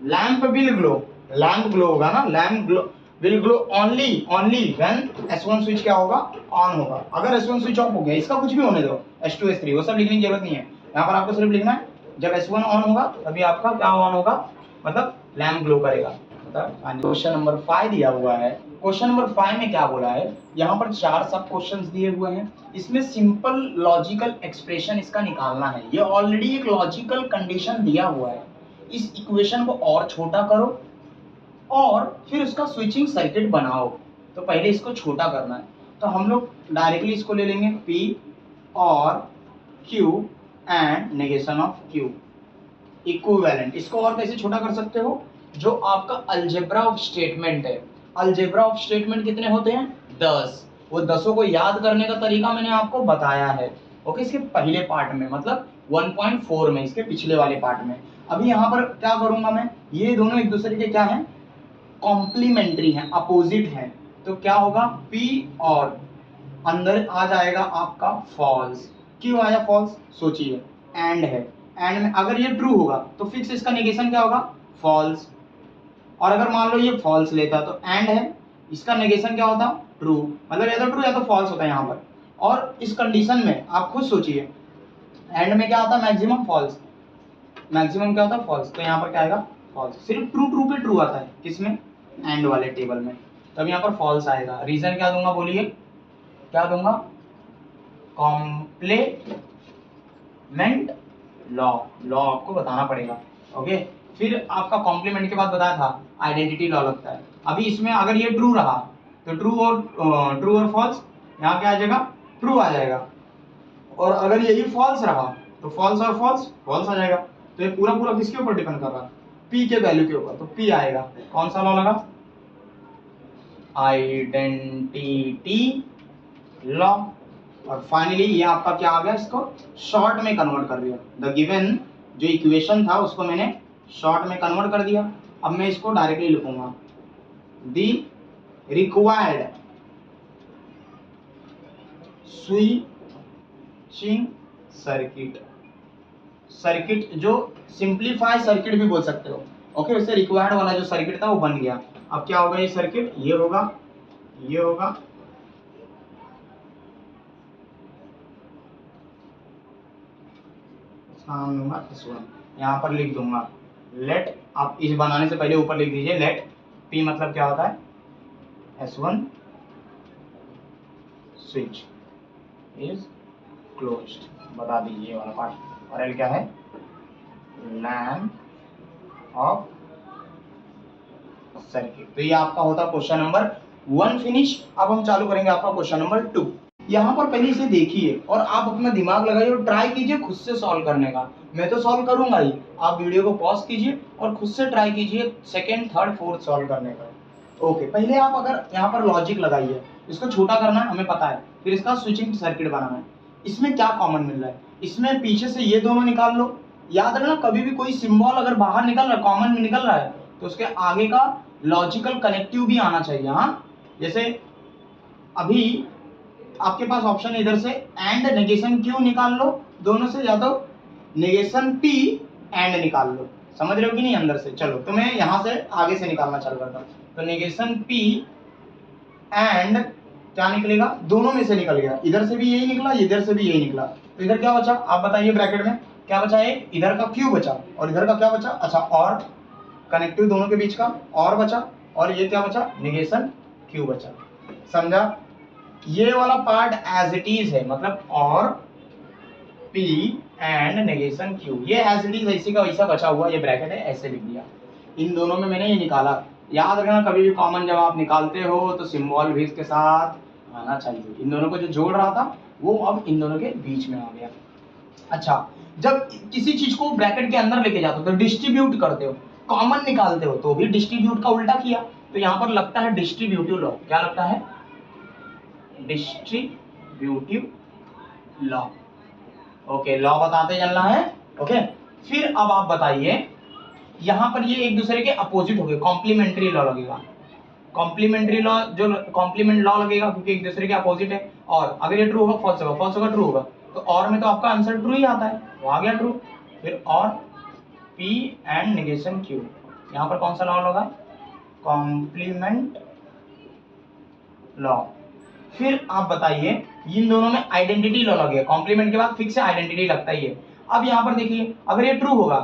lamp will glow, lamp glow होगा ना, lamp glow will glow only when S1 switch क्या होगा, ऑन होगा। अगर S1 स्विच ऑफ हो गया, इसका कुछ भी होने दो, S2 S3 वो सब लिखने की जरूरत नहीं है, यहाँ पर आपको सिर्फ लिखना है जब S1 ऑन होगा तभी आपका क्या ऑन होगा, मतलब लैंप ग्लो करेगा। क्वेश्चन नंबर 5 दिया हुआ है। क्वेश्चन नंबर 5 में क्या बोला है, यहाँ पर 4 सब क्वेश्चंस दिए हुए हैं, इसमें सिंपल लॉजिकल एक्सप्रेशन इसका निकालना है। ये ऑलरेडी एक लॉजिकल कंडीशन दिया हुआ है, इस इक्वेशन को और छोटा करो और फिर उसका स्विचिंग सर्किट बनाओ। तो पहले इसको छोटा करना है, तो हम लोग डायरेक्टली इसको ले लेंगे P और Q and negation of Q equivalent. इसको और कैसे छोटा कर सकते हो, जो आपका अलजेब्रा ऑफ स्टेटमेंट है, अलजेब्रा ऑफ स्टेटमेंट कितने होते हैं, 10, वो 10 को याद करने का तरीका मैंने आपको बताया है। ओके, इसके पहले पार्ट में, मतलब 1.4 में, इसके पिछले वाले पार्ट में। अभी यहाँ पर क्या करूंगा मैं, ये दोनों एक दूसरे के क्या हैं, कॉम्प्लीमेंट्री हैं, अपोजिट हैं, तो क्या होगा, P और अंदर आ जाएगा आपका फॉल्स। क्यों आया फॉल्स, सोचिए, एंड है, एंड में अगर ये ट्रू होगा तो फिक्स इसका नेगेशन क्या होगा, फॉल्स, और अगर मान लो ये फॉल्स लेता तो एंड है, इसका नेगेशन क्या होता, ट्रू, मतलब या तो ट्रू या तो फॉल्स होता है यहाँ पर। और इस कंडीशन में आप खुद सोचिए, एंड में क्या आता है, मैक्सिमम फॉल्स, मैक्सिमम क्या होता है, फॉल्स, तो यहाँ पर क्या आएगा, फॉल्स। सिर्फ ट्रू ट्रू पे ट्रू आता है, किसमें, एंड वाले टेबल में, तब यहाँ पर फॉल्स आएगा। रीजन क्या दूंगा, बोलिए क्या दूंगा, कॉम्प्लीमेंट लॉ, लॉ आपको बताना पड़ेगा। ओके, फिर आपका कॉम्प्लीमेंट के बाद बताया था आइडेंटिटी लॉ लगता है। अभी इसमें अगर ये ट्रू रहा तो ट्रू और फॉल्स, यहाँ क्या आ जाएगा, ट्रू आ जाएगा, और अगर यही फॉल्स रहा तो फॉल्स और फॉल्स फॉल्स आ जाएगा। तो ये पूरा पूरा किसके ऊपर डिपेंड कर रहा है, P के वैल्यू के ऊपर, तो P आएगा। कौन सा लॉ लगा, आइडेंटिटी लॉ। और फाइनली ये आपका क्या आ गया, इसको शॉर्ट में कन्वर्ट कर दिया, द गिवन जो इक्वेशन था उसको मैंने शॉर्ट में कन्वर्ट कर दिया। अब मैं इसको डायरेक्टली लिखूंगा, the required switching circuit, circuit जो सिंप्लीफाई सर्किट भी बोल सकते हो। ओके, उससे रिक्वायर्ड वाला जो सर्किट था वो बन गया। अब क्या होगा, ये सर्किट ये होगा, ये होगा, नाम लूंगा S1, यहाँ पर लिख दूंगा लेट, आप इस बनाने से पहले ऊपर लिख दीजिए लेट P, मतलब क्या होता है, S1 स्विच इज क्लोज्ड, बता दीजिए वाला पार्ट। और L क्या है, लैंप ऑफ सर्किट। तो ये आपका होता क्वेश्चन नंबर वन फिनिश। अब हम चालू करेंगे आपका क्वेश्चन नंबर 2। यहाँ पर पहले इसे देखिए और आप अपना दिमाग लगाइए और ट्राई कीजिए खुद से सॉल्व करने का। मैं तो सॉल्व करूंगा ही, आप वीडियो को पॉज कीजिए और खुद से ट्राई कीजिए सेकंड, थर्ड, फोर्थ सॉल्व करने का। ओके, पहले आप अगर यहाँ पर लॉजिक लगाइए, इसको छोटा करना है हमें पता है, फिर इसका स्विचिंग सर्किट बनाना है। इसमें क्या कॉमन मिल रहा है, इसमें पीछे से ये दोनों निकाल लो। याद रखना कभी भी कोई सिंबल अगर बाहर निकल रहा है, कॉमन में निकल रहा है, तो उसके आगे का लॉजिकल कनेक्टिव भी आना चाहिए। हाँ, जैसे अभी आपके पास ऑप्शन है इधर से एंड नेगेशन क्यू निकाल लो, दोनों से, या तो नेगेशन पी एंड निकाल लो। समझ रहे हो कि नहीं अंदर से? चलो तो मैं यहां से आगे से निकालना चालू करता हूं। तो नेगेशन पी एंड क्या निकलेगा, दोनों में से निकल गया, इधर से भी यही निकला, इधर से भी यही निकला। तो इधर क्या बचा आप बताइए, ब्रैकेट में क्या बचा, एक इधर का क्यू बचा और इधर का क्या बचा, अच्छा और कनेक्टिव दोनों के बीच का और बचा, और ये क्या बचा, नेगेशन क्यू बचा। समझा? ये वाला पार्ट एज इट इज है, मतलब और P एंड नेगेशन Q, ये एज इट इज ऐसे का वैसा बचा हुआ, ये ब्रैकेट है, ऐसे लिख दिया। इन दोनों में मैंने ये निकाला। याद रखना कभी भी कॉमन जब आप निकालते हो तो सिंबल भी इसके साथ आना चाहिए। इन दोनों को जो जोड़ रहा था वो अब इन दोनों के बीच में आ गया। अच्छा, जब किसी चीज को ब्रैकेट के अंदर लेके जाते हो तो डिस्ट्रीब्यूट करते हो, कॉमन निकालते हो तो भी डिस्ट्रीब्यूट का उल्टा किया, तो यहाँ पर लगता है डिस्ट्रीब्यूटिव लॉ। क्या लगता है? Distributive law. ओके, लॉ बताते चलना है। ओके, फिर अब आप बताइए, यहां पर ये एक दूसरे के अपोजिट हो गए, कॉम्प्लीमेंट्री लॉ लगेगा। कॉम्प्लीमेंट्री लॉ, जो कॉम्प्लीमेंट लॉ लगेगा क्योंकि एक दूसरे के अपोजिट है। और अगर ये ट्रू होगा फॉल्स होगा, फॉल्स होगा ट्रू होगा, तो और में तो आपका आंसर ट्रू ही आता है, वो आ गया ट्रू। फिर और P एंड नेगेशन Q, यहाँ पर कौन सा लॉ लगा, कॉम्प्लीमेंट लॉ। फिर आप बताइए, इन दोनों में आइडेंटिटी लॉ लगेगा, कॉम्प्लीमेंट के बाद फिक्स आइडेंटिटी लगता ही है। अब यहाँ पर देखिए, अगर ये ट्रू होगा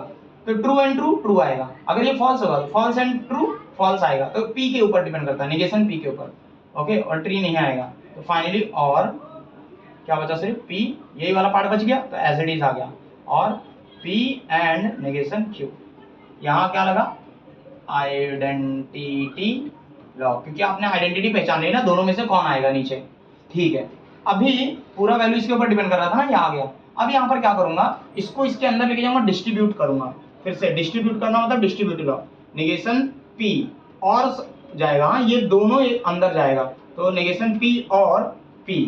तो ट्रू एंड ट्रू ट्रू आएगा, अगर ये फॉल्स होगा तो फॉल्स एंड ट्रू फॉल्स आएगा। तो P के ऊपर डिपेंड करता है, नेगेशन P के ऊपर। ओके, और ट्री नहीं आएगा। तो फाइनली और क्या बचा, सिर्फ P, यही वाला पार्ट बच गया, तो एज इट इज आ गया। और P एंड नेगेशन Q, यहाँ क्या लगा, आइडेंटिटी लॉ, क्योंकि आपने आइडेंटिटी पहचान ली ना, दोनों में से कौन आएगा नीचे। ठीक है, अभी पूरा वैल्यू इसके ऊपर डिपेंड कर रहा था ना, ये आ गया। अब यहाँ पर क्या करूंगा, इसको इसके अंदर लेके जाऊंगा, डिस्ट्रीब्यूट करूंगा। फिर से डिस्ट्रीब्यूट करना मतलब डिस्ट्रीब्यूटिव लॉ, नेगेशन P और जाएगा, हाँ ये दोनों अंदर जाएगा, तो नेगेशन P और P,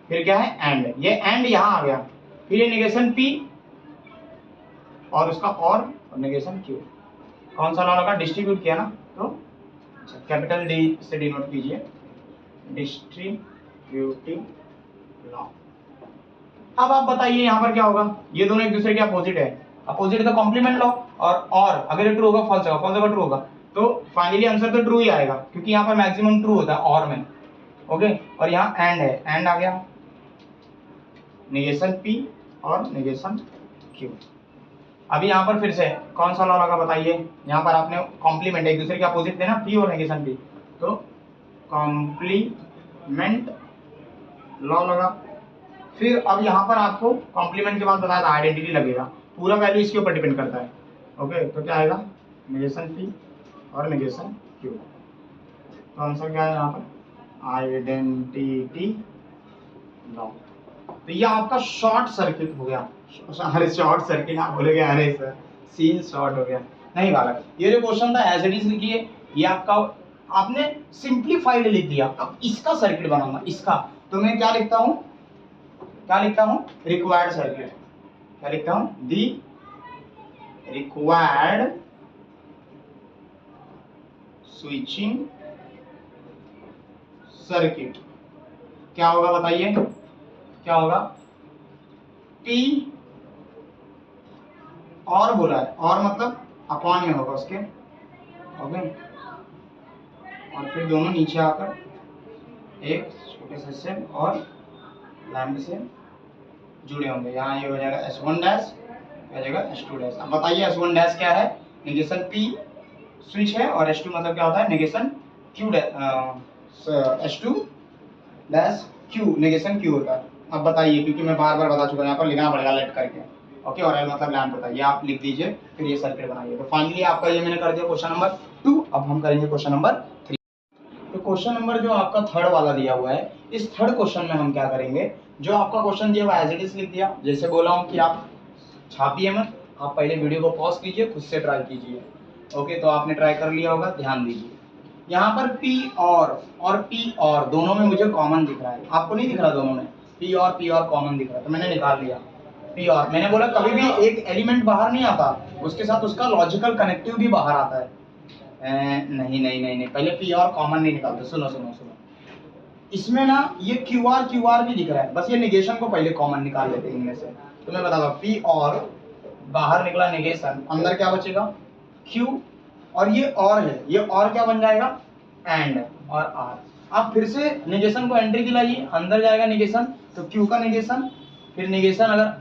फिर क्या है एंड, ये एंड यहाँ आ गया, फिर ये नेगेशन P और उसका और नेगेशन Q। कौन सा लॉ लगा, डिस्ट्रीब्यूट किया ना, तो कैपिटल डी से डिनोट कीजिए, डिस्ट्रीब्यूटिव लॉ। अब आप बताइए यहाँ पर क्या होगा, ये दोनों एक दूसरे के अपोजिट है, अपोजिट का कॉम्प्लीमेंट लॉ। और अगर ये ट्रू होगा फॉल्स होगा, फॉल्स होगा ट्रू होगा, तो फाइनली आंसर तो ट्रू ही आएगा, क्योंकि यहाँ पर मैक्सिमम ट्रू होता है और में। ओके, और यहाँ एंड है, एंड आ गया, नेगेशन P और नेगेशन Q। अभी यहाँ पर फिर से कौन सा लॉ लगा बताइए, यहाँ पर आपने कॉम्प्लीमेंट एक दूसरे के अपोजिट थे ना, P और नेगेशन P, तो कॉम्प्लीमेंट लॉ लगा। फिर अब यहाँ पर आपको कॉम्प्लीमेंट के बाद बताया था आइडेंटिटी लगेगा, पूरा वैल्यू इसके ऊपर डिपेंड करता है। ओके, तो क्या आएगा, नेगेशन P और नेगेशन Q। तो आंसर क्या है यहाँ पर, आइडेंटिटी लॉ। तो ये आपका शॉर्ट सर्किट हो गया। अरे शॉर्ट सर्किट आप बोलोगे, अरे सर सीन शॉर्ट हो गया। नहीं बालक, ये जो क्वेश्चन था एज इट इज लिखिए, ये आपका आपने सिंप्लीफाइड लिख दिया। अब इसका सर्किट बनाऊंगा, इसका तो मैं क्या लिखता हूँ, रिक्वायर्ड सर्किट। क्या लिखता हूँ, दी रिक्वायर्ड स्विचिंग सर्किट। क्या होगा बताइए, क्या होगा, P और बोला है, और मतलब अपॉन में होगा उसके। ओके, और फिर दोनों नीचे आकर एक छोटे से सेल और लैम्प से जुड़े होंगे। यहाँ ये हो जाएगा S1 डैश, हो जाएगा S2 डैश। अब बताइए S1 डैश क्या है, नेगेशन P स्विच है, और S2 मतलब क्या होता है, negation Q S2 dash Q, negation Q होता है। अब बताइए, क्योंकि मैं बार बार बता चुका हूँ, यहाँ पर लिखना पड़ेगा लेट करके। ओके, और L मतलब लैम्प होता है, ये आप लिख दीजिए, फिर ये सर्किट बनाइए। तो फाइनली आपका ये मैंने कर दिया क्वेश्चन नंबर 2। अब हम करेंगे क्वेश्चन नंबर 3। तो क्वेश्चन नंबर जो आपका थर्ड वाला दिया हुआ है, इस थर्ड क्वेश्चन में हम क्या करेंगे, जो आपका क्वेश्चन दिया हुआ एज इट इज लिख दिया। जैसे बोला हूँ कि आप छापिए मत, आप पहले वीडियो को पॉज कीजिए, खुद से ट्राई कीजिए। ओके, तो आपने ट्राई कर लिया होगा, ध्यान दीजिए। यहाँ पर P और P और दोनों में मुझे कॉमन दिख रहा है, आपको नहीं दिख रहा दोनों में? P और कॉमन दिख रहा है, तो मैंने निकाल लिया P और। मैंने बोला कभी भी एक एलिमेंट बाहर नहीं आता, उसके साथ उसका लॉजिकल कनेक्टिव भी बाहर आता है। नहीं नहीं नहीं नहीं, पहले P और कॉमन नहीं निकालते। सुनो सुनो सुनो, इसमें ना ये QR भी दिख रहा है, बस ये निगेशन को पहले कॉमन निकाल लेते हैं इनमें से। तो मैं बताऊंगा P और बाहर निकला निगेशन, अंदर क्या बचेगा? Q और ये और है, ये और क्या बन जाएगा? एंड और R। आप फिर से निगेशन को एंट्री दिलाइए, अंदर जाएगा निगेशन तो Q का निगेशन, फिर निगेशन अगर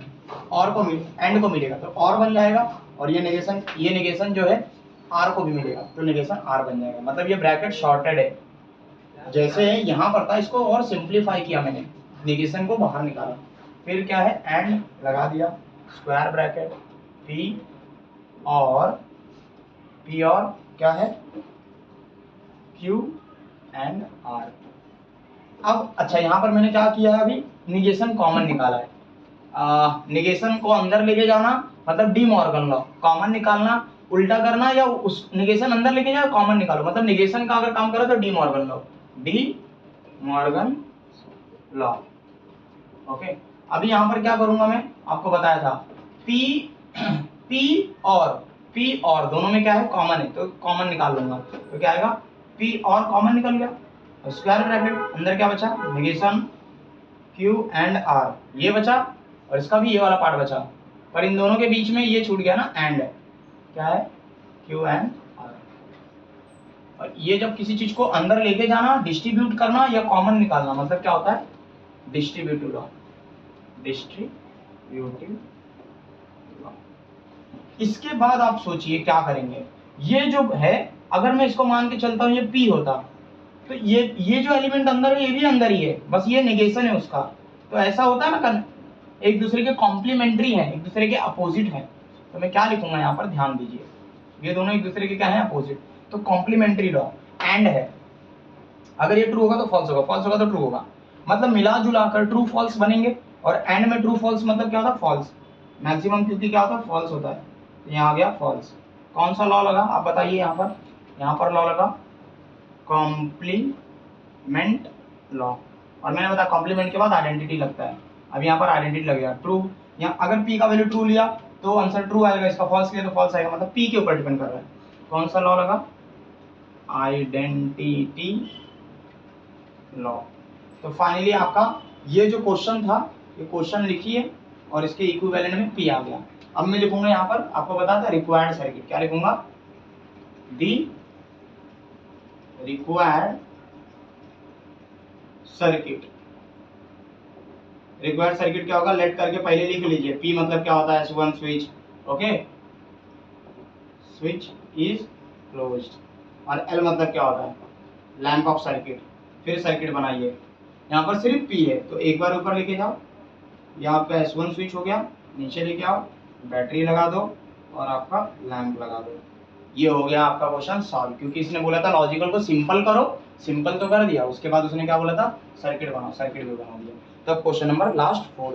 और को एंड को मिलेगा तो और बन जाएगा, और ये निगेशन जो है R को भी मिलेगा तो निगेशन R बन जाएगा। मतलब ये ब्रैकेट शॉर्टेड है। जैसे यहाँ पर था, इसको और सिंप्लीफाई किया मैंने, निगेशन को बाहर निकाला, फिर क्या है एंड लगा दिया, स्क्वायर ब्रैकेट P और क्या है Q एंड R। अब अच्छा, यहाँ पर मैंने क्या किया है, अभी निगेशन कॉमन निकाला है। निगेशन को अंदर लेके जाना मतलब डी मॉर्गन लॉ, कॉमन निकालना उल्टा करना, या उस निगेशन अंदर लेके जाओ कॉमन निकालो, मतलब निगेशन का अगर काम करो तो डी मॉर्गन लॉ। ओके, अभी यहाँ पर क्या करूंगा मैं, आपको बताया था P और दोनों में क्या है कॉमन है, तो कॉमन निकाल लूंगा। तो क्या आएगा, P और कॉमन निकल गया, स्क्वायर ब्रैकेट अंदर क्या बचा, निगेशन Q एंड R ये बचा, और इसका भी ये वाला पार्ट बचा, पर इन दोनों के बीच में ये छूट गया ना एंड, क्या है Q एंड R। और ये जब किसी चीज को अंदर लेके जाना, डिस्ट्रीब्यूट करना या कॉमन निकालना, मतलब क्या होता है डिस्ट्रीब्यूटिव लॉ। इसके बाद आप सोचिए क्या करेंगे। ये जो है, अगर मैं इसको मान के चलता हूँ ये P होता, तो ये जो एलिमेंट अंदर है ये भी अंदर ही है, बस ये नेगेशन है उसका। तो ऐसा होता है ना, एक दूसरे के कॉम्प्लीमेंट्री है, एक दूसरे के अपोजिट है। तो मैं क्या लिखूंगा यहाँ पर, ध्यान दीजिए, ये दोनों एक दूसरे के क्या है, अपोजिट। तो कॉम्प्लीमेंट्री लॉ एंड है, अगर ये ट्रू होगा तो फॉल्स होगा, फॉल्स होगा तो ट्रू होगा, मतलब मिला जुला कर ट्रू फॉल्स बनेंगे। और एंड में ट्रू फॉल्स मतलब क्या होता है, फॉल्स मैक्सिमम, क्योंकि क्या होता है फॉल्स होता है, तो यहाँ आ गया फॉल्स। कौन सा लॉ लगा आप बताइए, यहाँ पर लॉ लगा कॉम्प्लीमेंट लॉ, और मैंने बताया कॉम्प्लीमेंट के बाद आइडेंटिटी लगता है। अब यहाँ पर आइडेंटिटी लगेगा ट्रू, यहाँ अगर P का वैल्यू ट्रू लिया तो आंसर ट्रू आएगा, इसका फॉल्स लिया तो फॉल्स आएगा, मतलब P के ऊपर डिपेंड कर रहा है। कौन सा लॉ लगा, आइडेंटिटी लॉ। तो फाइनली आपका ये जो क्वेश्चन था, ये क्वेश्चन लिखिए और इसके इक्विवेलेंट में P आ गया। अब मैं लिखूंगा यहाँ पर, आपको बताया था रिक्वायर्ड सर्किट, क्या लिखूंगा, the required circuit. Required circuit क्या होगा, लेट करके पहले लिख लीजिए। P मतलब क्या होता है, S1 switch, okay, switch is closed, और L मतलब क्या होता है, लैंप ऑफ सर्किट। फिर सर्किट बनाइए, यहाँ पर सिर्फ P है तो एक बार ऊपर लेके जाओ, यहाँ आपका S1 स्विच हो गया, नीचे लेके आओ, बैटरी लगा दो और आपका लैंप लगा दो। ये हो गया आपका क्वेश्चन सॉल्व, क्योंकि इसने बोला था लॉजिकल को सिंपल करो, सिंपल तो कर दिया, उसके बाद उसने क्या बोला था, सर्किट बनाओ, सर्किट भी बना दिया। तो क्वेश्चन नंबर लास्ट 4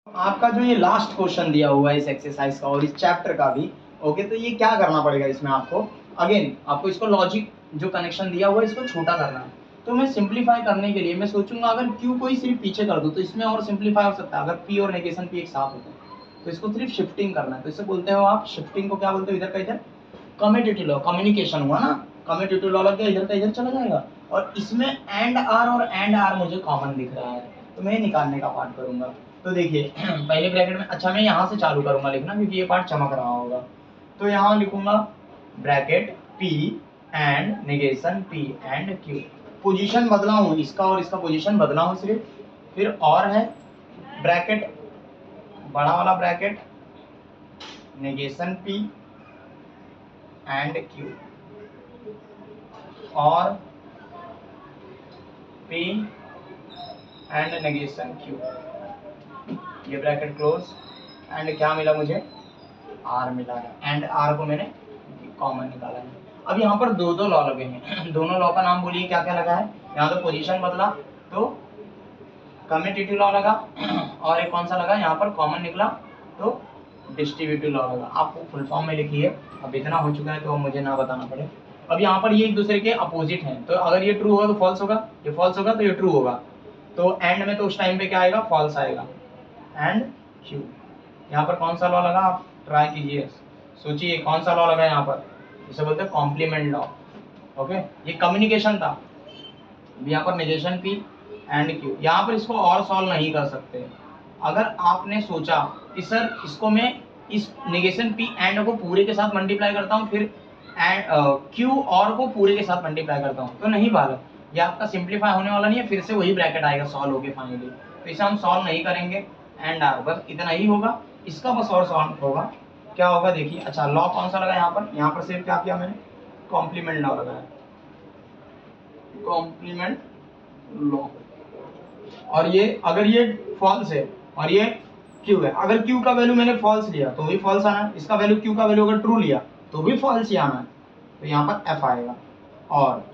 आपका जो ये लास्ट क्वेश्चन दिया हुआ है इस एक्सरसाइज का और इस चैप्टर का भी, ओके, तो ये क्या करना पड़ेगा इसमें आपको, अगेन आपको इसको लॉजिक जो कनेक्शन दिया हुआ है इसको छोटा करना है। तो मैं सिंप्लीफाई करने के लिए मैं सोचूंगा, अगर Q को ही सिर्फ पीछे कर दो तो इसमें और सिंप्लीफाई हो सकता है। अगर P और नेगेशन P एक साथ होता है तो इसको सिर्फ शिफ्टिंग करना है, तो इससे बोलते हो आप, शिफ्टिंग को क्या बोलते हो, इधर का इधर, कम्यूटेटिव लॉ, कम्युनिकेशन हुआ ना, कम्यूटेटिव लॉ लग गया, इधर का इधर चला जाएगा। और इसमें एंड आर और एंड आर मुझे कॉमन दिख रहा है, तो मैं निकालने का पार्ट करूंगा। तो देखिए पहले ब्रैकेट में, अच्छा मैं यहाँ से चालू करूंगा लिखना क्योंकि ये पार्ट चमक रहा होगा। तो यहाँ लिखूंगा bracket P and negation P and Q, position बदला हूँ, इसका और इसका पोजीशन बदला हूँ सिर्फ। फिर और है ब्रैकेट, बड़ा वाला bracket, negation P and Q और P एंड नेगेशन Q, ये ब्रैकेट क्लोज, एंड क्या मिला मुझे, R मिला है, एंड R को मैंने कॉमन निकाला है। अब यहाँ पर दो लॉ लगे हैं दोनों लॉ का नाम बोलिए क्या क्या लगा है। यहाँ तो पोजीशन बदला तो कम्यूटेटिव लॉ लगा और एक कौन सा लगा यहाँ पर कॉमन निकला तो डिस्ट्रीब्यूटिव लॉ लगा। आपको फुल फॉर्म में लिखिए, अब इतना हो चुका है तो मुझे ना बताना पड़े। अब यहाँ पर ये एक दूसरे के अपोजिट हैं, तो अगर ये ट्रू होगा तो फॉल्स होगा, ये फॉल्स होगा तो ये ट्रू होगा, तो एंड में तो उस टाइम पे क्या आएगा, फॉल्स आएगा। एंड क्यू, यहाँ पर कौन सा लॉ लगा, आप ट्राई कीजिए, सोचिए कौन सा लॉ लगा यहाँ पर, इसे बोलते हैं कॉम्प्लीमेंट लॉ। ओके, ये कम्युनिकेशन था। यहाँ पर नेगेशन पी एंड क्यू, यहाँ पर इसको और सॉल्व नहीं कर सकते। अगर आपने सोचा कि सर इसको मैं इस नेगेशन पी एंड को पूरे के साथ मल्टीप्लाई करता हूँ फिर क्यू और को पूरे के साथ मल्टीप्लाई करता हूँ, तो नहीं बालक, ये आपका सिंप्लीफाई होने वाला नहीं है, फिर से वही ब्रैकेट आएगा सॉल्व होके फाइनली, तो इसे हम सॉल्व नहीं करेंगे। एंड आर बस इतना ही होगा, इसका बस और सॉल्व होगा। क्या होगा देखिए, अच्छा लॉ कौन सा लगा यहाँ पर सिर्फ क्या किया मैंने, कॉम्प्लीमेंट लॉ लगाया, कॉम्प्लीमेंट लॉ। और ये अगर ये फॉल्स है और ये क्यू है, अगर क्यू का वैल्यू मैंने फॉल्स लिया तो भी फॉल्स आना है, इसका वैल्यू क्यू का वैल्यू अगर ट्रू लिया तो भी फॉल्स ही आना है, तो यहाँ पर एफ आएगा। और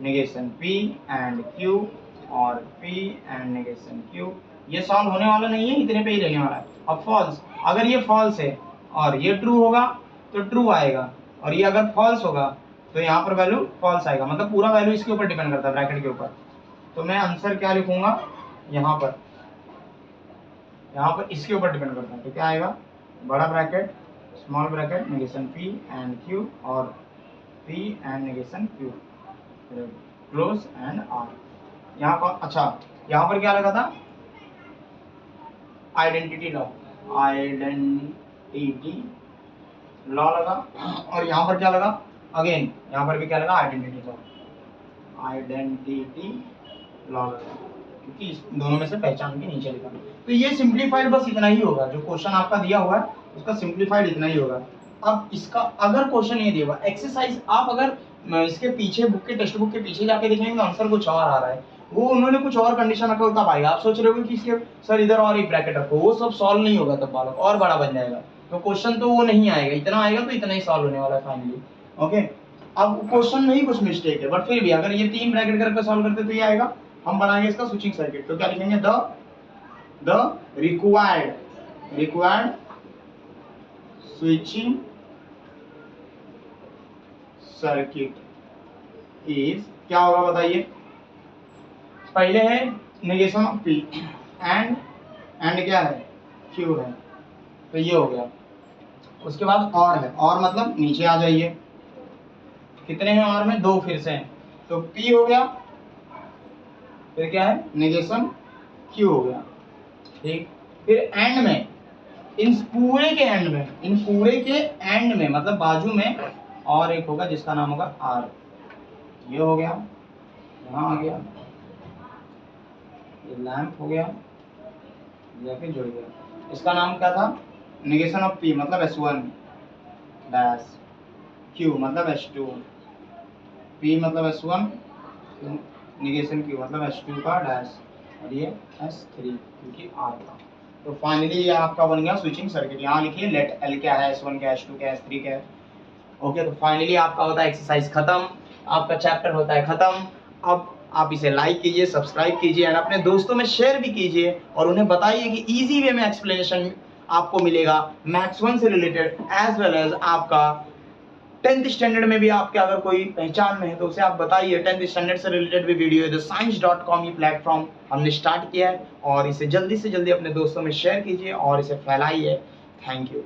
negation P and Q or P and negation Q, ये सॉल्व होने वाला नहीं है, इतने पे ही रहने वाला है। अब फॉल्स, अगर ये फॉल्स है और ये ट्रू होगा तो ट्रू आएगा, और ये अगर फॉल्स होगा तो यहाँ पर वैल्यू फॉल्स आएगा, मतलब पूरा वैल्यू इसके ऊपर डिपेंड करता है, ब्रैकेट के ऊपर। तो मैं आंसर क्या लिखूंगा यहाँ पर इसके ऊपर डिपेंड करता है, तो क्या आएगा, बड़ा bracket small bracket negation P and Q or P and negation Q close and R. यहाँ पर अच्छा, यहाँ पर क्या लगा था, आइडेंटिटी लॉ, आइडेंटिटी लॉ लगा, और यहाँ पर क्या लगा, अगेन यहाँ पर भी क्या लगा, आइडेंटिटी लॉ, आइडेंटिटी लॉ लगा, क्योंकि इस दोनों में से पहचान के नीचे लिखा। तो ये सिंप्लीफाइड बस इतना ही होगा, जो क्वेश्चन आपका दिया हुआ है उसका सिंप्लीफाइड इतना ही होगा। अब इसका अगर क्वेश्चन ये दिया हुआ एक्सरसाइज, आप अगर इसके पीछे बुक के टेक्स्ट बुक के पीछे जाके देखेंगे तो आंसर कुछ और आ रहा है, वो उन्होंने कुछ और कंडीशन रखा तब आएगा। आप सोच रहे हो कि इसके सर इधर और एक ब्रैकेट रखो, वो सब सॉल्व नहीं होगा, तब बालक और बड़ा बन जाएगा, तो क्वेश्चन तो वो नहीं आएगा, इतना आएगा तो इतना ही सॉल्व होने वाला है फाइनली। ओके, अब क्वेश्चन में ही कुछ मिस्टेक है, बट फिर भी अगर ये 3 ब्रैकेट करके सॉल्व करते तो ये आएगा। हम बनाएंगे इसका स्विचिंग सर्किट, तो क्या लिखेंगे, the required switching circuit is, क्या होगा बताइए, पहले है नेगेशन ऑफ पी एंड क्या है, क्यू है, तो ये हो गया। उसके बाद और है, और मतलब नीचे आ जाइए, कितने हैं और में, 2 फिर से हैं, तो पी हो गया, फिर क्या है नेगेशन क्यू हो गया, ठीक। फिर एंड में, इन पूरे के एंड में मतलब बाजू में और एक होगा जिसका नाम होगा आर, ये हो गया, यहाँ आ गया, ये लैंप हो गया, जाके जुड़ गया, इसका नाम क्या था, नेगेशन ऑफ पी मतलब S1 डैश, क्यू मतलब S2, पी मतलब S1, नेगेशन क्यू मतलब S2 का डैश, और ये S3 क्योंकि R था। तो फाइनली ये आपका बन गया स्विचिंग सर्किट। यहाँ लिखिए लेट L क्या है, S1 क्या है, S2 क्या है, S3 क्या है। ओके, तो फाइनली आपका होता है एक्सरसाइज खत्म, आपका चैप्टर होता है खत्म। अब आप इसे लाइक कीजिए, सब्सक्राइब कीजिए एंड अपने दोस्तों में शेयर भी कीजिए, और उन्हें बताइए कि इजी वे में एक्सप्लेनेशन आपको मिलेगा मैथ्स 1 से रिलेटेड, एज वेल एज आपका 10th स्टैंडर्ड में भी आपके अगर कोई पहचान में है तो उसे आप बताइए। 10th स्टैंडर्ड से रिलेटेड भी वीडियो है, thescience.com ये प्लेटफॉर्म हमने स्टार्ट किया है, और इसे जल्दी से जल्दी अपने दोस्तों में शेयर कीजिए और इसे फैलाइए। Thank you.